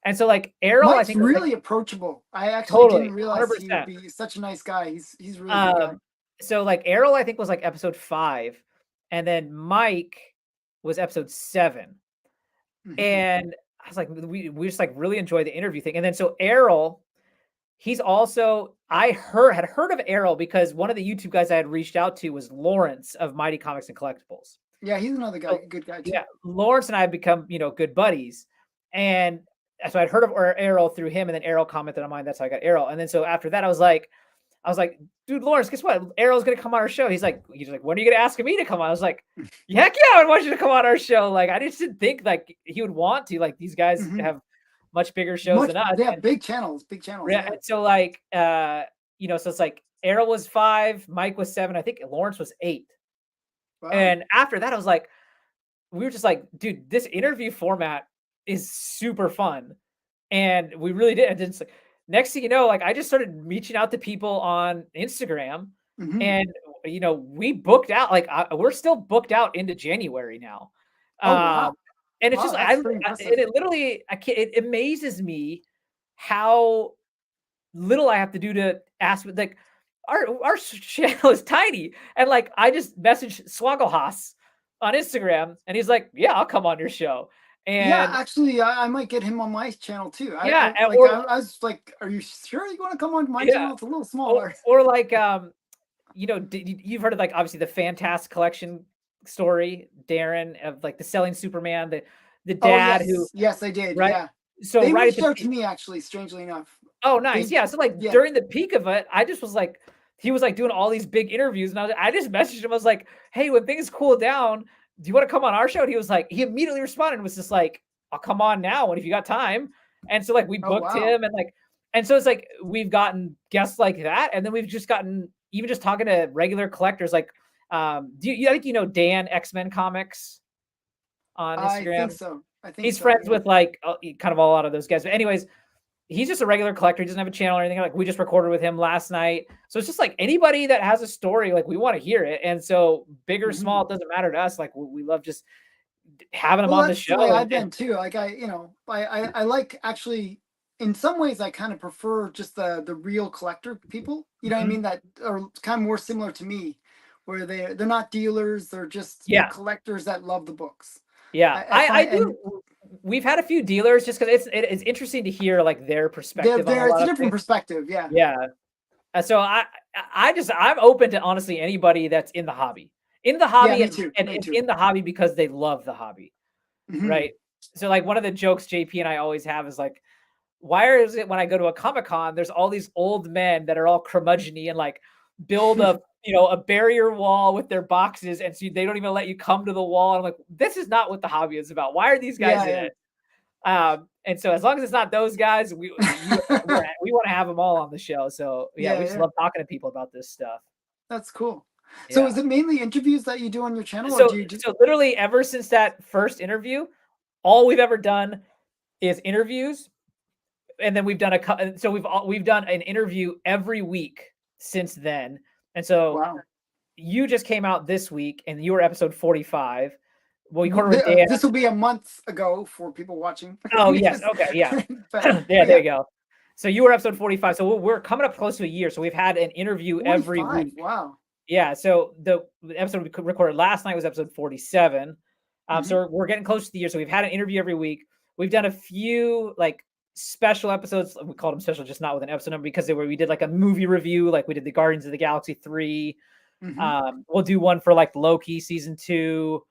And so like Errol, I Mike's think was, like, really approachable. I actually totally didn't realize he would 100%. be such a nice guy. He's a really good guy. So like Errol, I think was like episode 5, and then Mike was episode 7. Mhm. And I was like, we just like really enjoyed the interview thing. And then so Errol, he's also, had heard of Errol because one of the YouTube guys I had reached out to was Lawrence of Mighty Comics and Collectibles. Yeah, he's another guy, So, good guy too. yeah, Lawrence and I have become, good buddies. And so I'd heard of Errol through him, and then Errol commented on mine. That's how I got Errol. And then so after that, I was like, dude, Lawrence, guess what? Errol's gonna come on our show. He's like, when are you gonna ask me to come on? I was like, heck yeah, I would want you to come on our show. Like, I just didn't think like he would want to. Like, these guys Mhm. have much bigger shows than us. They have And, big channels. yeah, Yeah. and so like, so it's like Errol was 5, Mike was 7, I think Lawrence was 8. Wow. And after that, I was like, we were just like, dude, this interview format is super fun. And we really did. And it's like, next thing you know, like I just started reaching out to people on Instagram, Mhm. and we booked out. Like we're still booked out into January now. Oh, wow. And it's Wow, just that's pretty impressive. and it literally it amazes me how little I have to do to ask. Like our channel is tiny, and like I just messaged Swaggle Haas on Instagram, and he's like, "Yeah, I'll come on your show." Yeah, And actually, I might get him on my channel too. yeah, I was like, "Are you sure you want to come on my yeah, channel? It's a little smaller." or like you've heard of like obviously the Fantastic Collection story, Darren, of like the selling Superman, the Oh dad who yes, yes, I did. right. Yeah, So they right at reached the out to me actually. Strangely enough, oh, nice. they Yeah. So like yeah. during the peak of it, I just was like, he was like doing all these big interviews, and I just messaged him. I was like, "Hey, when things cool down, do you want to come on our show?" And he was like, he immediately responded and was just like, "I'll come on now, and if you got time." And so like we Oh booked wow. him, and like, and so it's like we've gotten guests like that, and then we've just gotten even just talking to regular collectors. Like, I think you know Dan X-Men Comics on I think Instagram. so. I think He's so. friends Yeah. with like kind of a lot of those guys. But anyways, he's just a regular collector. He doesn't have a channel or anything. Like we just recorded with him last night. So it's just like anybody that has a story, like we want to hear it. And so big or small, Mhm. it doesn't matter to us. Like we love just having them Well, on the that's the way show. I've And been too. Like I like actually. In some ways, I kind of prefer just the real collector people. You know what I mhm. mean? That are kind of more similar to me, where they're not dealers. They're just Yeah, collectors that love the books. yeah. I I find and do. We've had a few dealers just because it's interesting to hear like their perspective on a they're it's lot a of different things. perspective. Yeah. Yeah. So I'm open to honestly anybody that's in the Yeah. hobby, Me and too. Me it's too. in the hobby because they love the hobby. Hmm. Right. So like one of the jokes JP and I always have is like, why is it when I go to a Comic Con, there's all these old men that are all curmudgeony and like build a barrier wall with their boxes, and so they don't even let you come to the wall. And I'm like, this is not what the hobby is about. Why are these guys Yeah. in Yeah. it? And so as long as it's not those guys, we want to have them all on the show. So yeah, Yeah. we just Yeah. love talking to people about this stuff. That's cool. So Yeah. is it mainly interviews that you do on your channel, or So do you do? so literally ever since that first interview, all we've ever done is interviews, and then we've done so we've done an interview every week since then. And so Wow. you just came out this week, and you were episode 45. Well, we recorded with Dan. This will be a month ago for people watching. Oh yes, Because, okay, yeah, yeah. but There yeah, you go. So you were episode 45. So we're coming up close to a year. So we've had an interview every 45. week. Wow. Yeah. So the episode we recorded last night was episode 47. So Hmm. we're getting close to the year. So we've had an interview every week. We've done a few like special episodes. We called them special, just not with an episode number, because we did like a movie review, like we did the Guardians of the Galaxy 3. Hmm. We'll do one for like Loki season 2.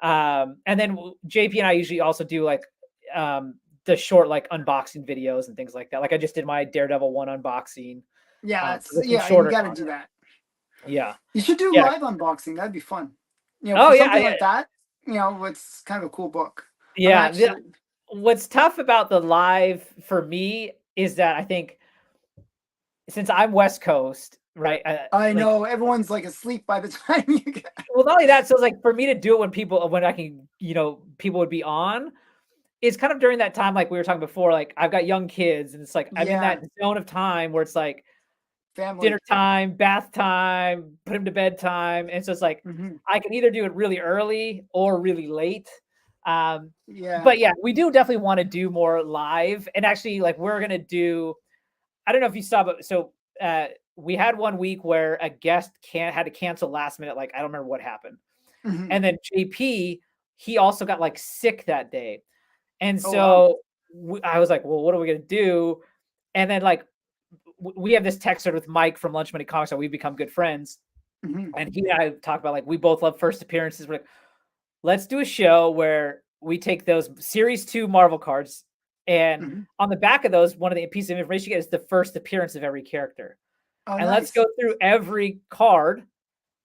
And then JP and I usually also do like the short like unboxing videos and things like that. Like I just did my Daredevil 1 unboxing. Yeah, So there's some yeah. You shorter got to do content. that. Yeah. You should do Yeah. live unboxing. That'd be fun. Oh For yeah. something like that, it's kind of a cool book. I'm Yeah. actually. What's tough about the live for me is that I think since I'm West Coast, right? I Like, know everyone's like asleep by the time you get. well, not only that, so it's like for me to do it when I can, people would be on, it's kind of during that time, like we were talking before, like I've got young kids, and it's like I'm in Yeah, that zone of time where it's like dinner family. time, bath time, put him to bed time. And so it's like Hmm. I can either do it really early or really late. Um, Yeah. but yeah, we do definitely want to do more live. And actually, like we're gonna do, I don't know if you saw, but so we had one week where a guest had to cancel last minute. Like I don't remember what happened. Hmm. And then JP, he also got like sick that day. And Oh wow. so I was like, well, what are we gonna do? And then like we have this text thread with Mike from Lunch Money Comics, and we've become good friends. Hmm. And he and I talk about like we both love first appearances. We're like, let's do a show where we take those series 2 Marvel cards, and Hmm. on the back of those, one of the pieces of information you get is the first appearance of every character. Oh, And let's go nice. through every card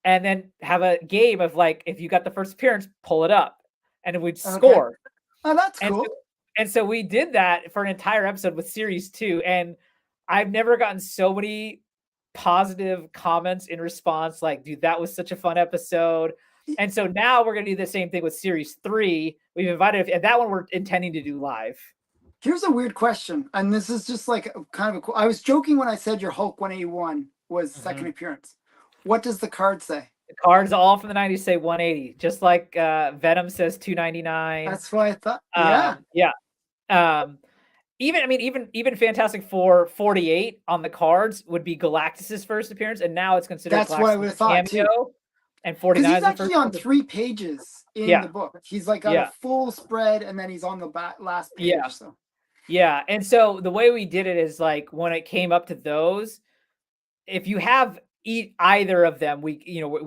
and then have a game of like, if you got the first appearance, pull it up, and we'd Okay. score. Oh, that's And so, cool. we did that for an entire episode with series 2, and I've never gotten so many positive comments in response. Like, dude, that was such a fun episode. And so now we're gonna do the same thing with series 3. We've invited, and that one we're intending to do live. Here's a weird question, and this is just like kind of a cool. I was joking when I said your Hulk 181 was second Mhm. appearance. What does the card say? The cards all from the 90s say 180, just like Venom says 299. That's what I thought. Yeah, Yeah. Um, even Fantastic Four 48 on the cards would be Galactus's first appearance, and now it's considered that's what I would Galactus's have thought too. cameo. and Because 49 he's is the first actually on one. 3 pages in Yeah, the book. He's like got a yeah, full spread, and then he's on the last yeah, page. So yeah. And so the way we did it is like when it came up to those, if you have either of them, we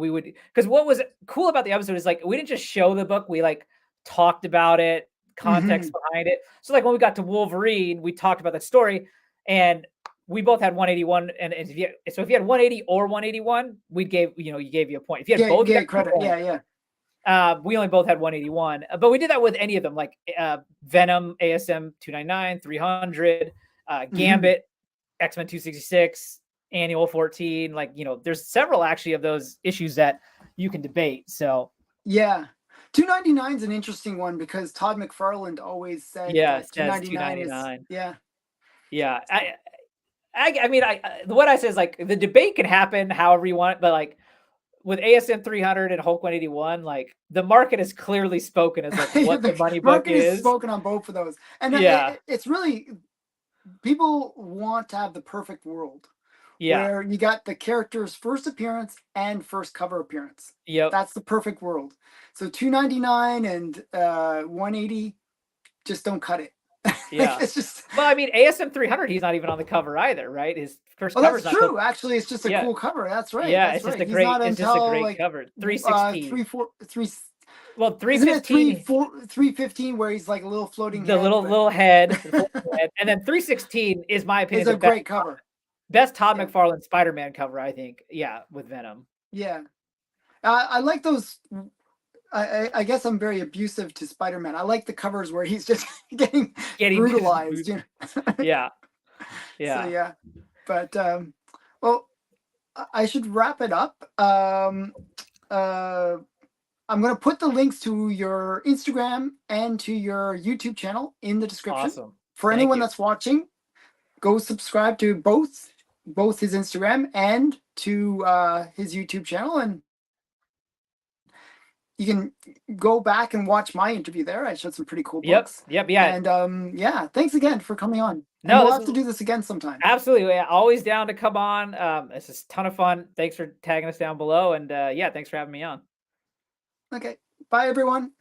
would, because what was cool about the episode is like we didn't just show the book, we like talked about it, context Mhm. behind it. So like when we got to Wolverine, we talked about the story, and we both had 181, and so if you had 180 or 181, we gave you gave you a point. If you had both, you got Get 2 credit. points. Yeah, yeah. We only both had 181, but we did that with any of them, like Venom, ASM 299, 300, Mhm. Gambit, X-Men 266, Annual 14. Like, there's several actually of those issues that you can debate. So, Yeah. 299 is an interesting one because Todd McFarlane always said yeah, it that says 299 is, 299. yeah. Yeah. I mean, what I say is like the debate can happen however you want, but like with ASM 300 and Hulk 181, like the market has clearly spoken as like what the The money book market is is. spoken on both of those. And Yeah. it's really, people want to have the perfect world Yeah. where you got the character's first appearance and first cover appearance. Yep. That's the perfect world. So 299 and 180 just don't cut it. Yeah. It's just, Well, I mean, ASM 300, he's not even on the cover either, right? His first oh, cover's that's not till true. Actually, it's just a yeah, cool cover. That's right. yeah. That's It's just right. a He's not until great like cover. 316. 3 4 3, Well, isn't it 315, 315 where he's like a little floating the head, little head, the full head, and then 316 is my is opinion a the great cover. best Todd Yeah. McFarlane Spider-Man cover, I think. Yeah, with Venom. Yeah. I like those. I guess I'm very abusive to Spider-Man. I like the covers where he's just getting Getting his brutalized, boot. you know. Yeah, So yeah. yeah. But well, I should wrap it up. Uh I'm going to put the links to your Instagram and to your YouTube channel in the description. Awesome. For Thank anyone you. that's watching, go subscribe to both his Instagram and to his YouTube channel, and you can go back and watch my interview there. I showed some pretty cool Yep. books. Yep. Yeah. And yeah, thanks again for coming on. And No, we'll this have to was do this again sometime. absolutely, yeah, always down to come on. This is a ton of fun. Thanks for tagging us down below, and yeah, thanks for having me on. Okay. Bye everyone.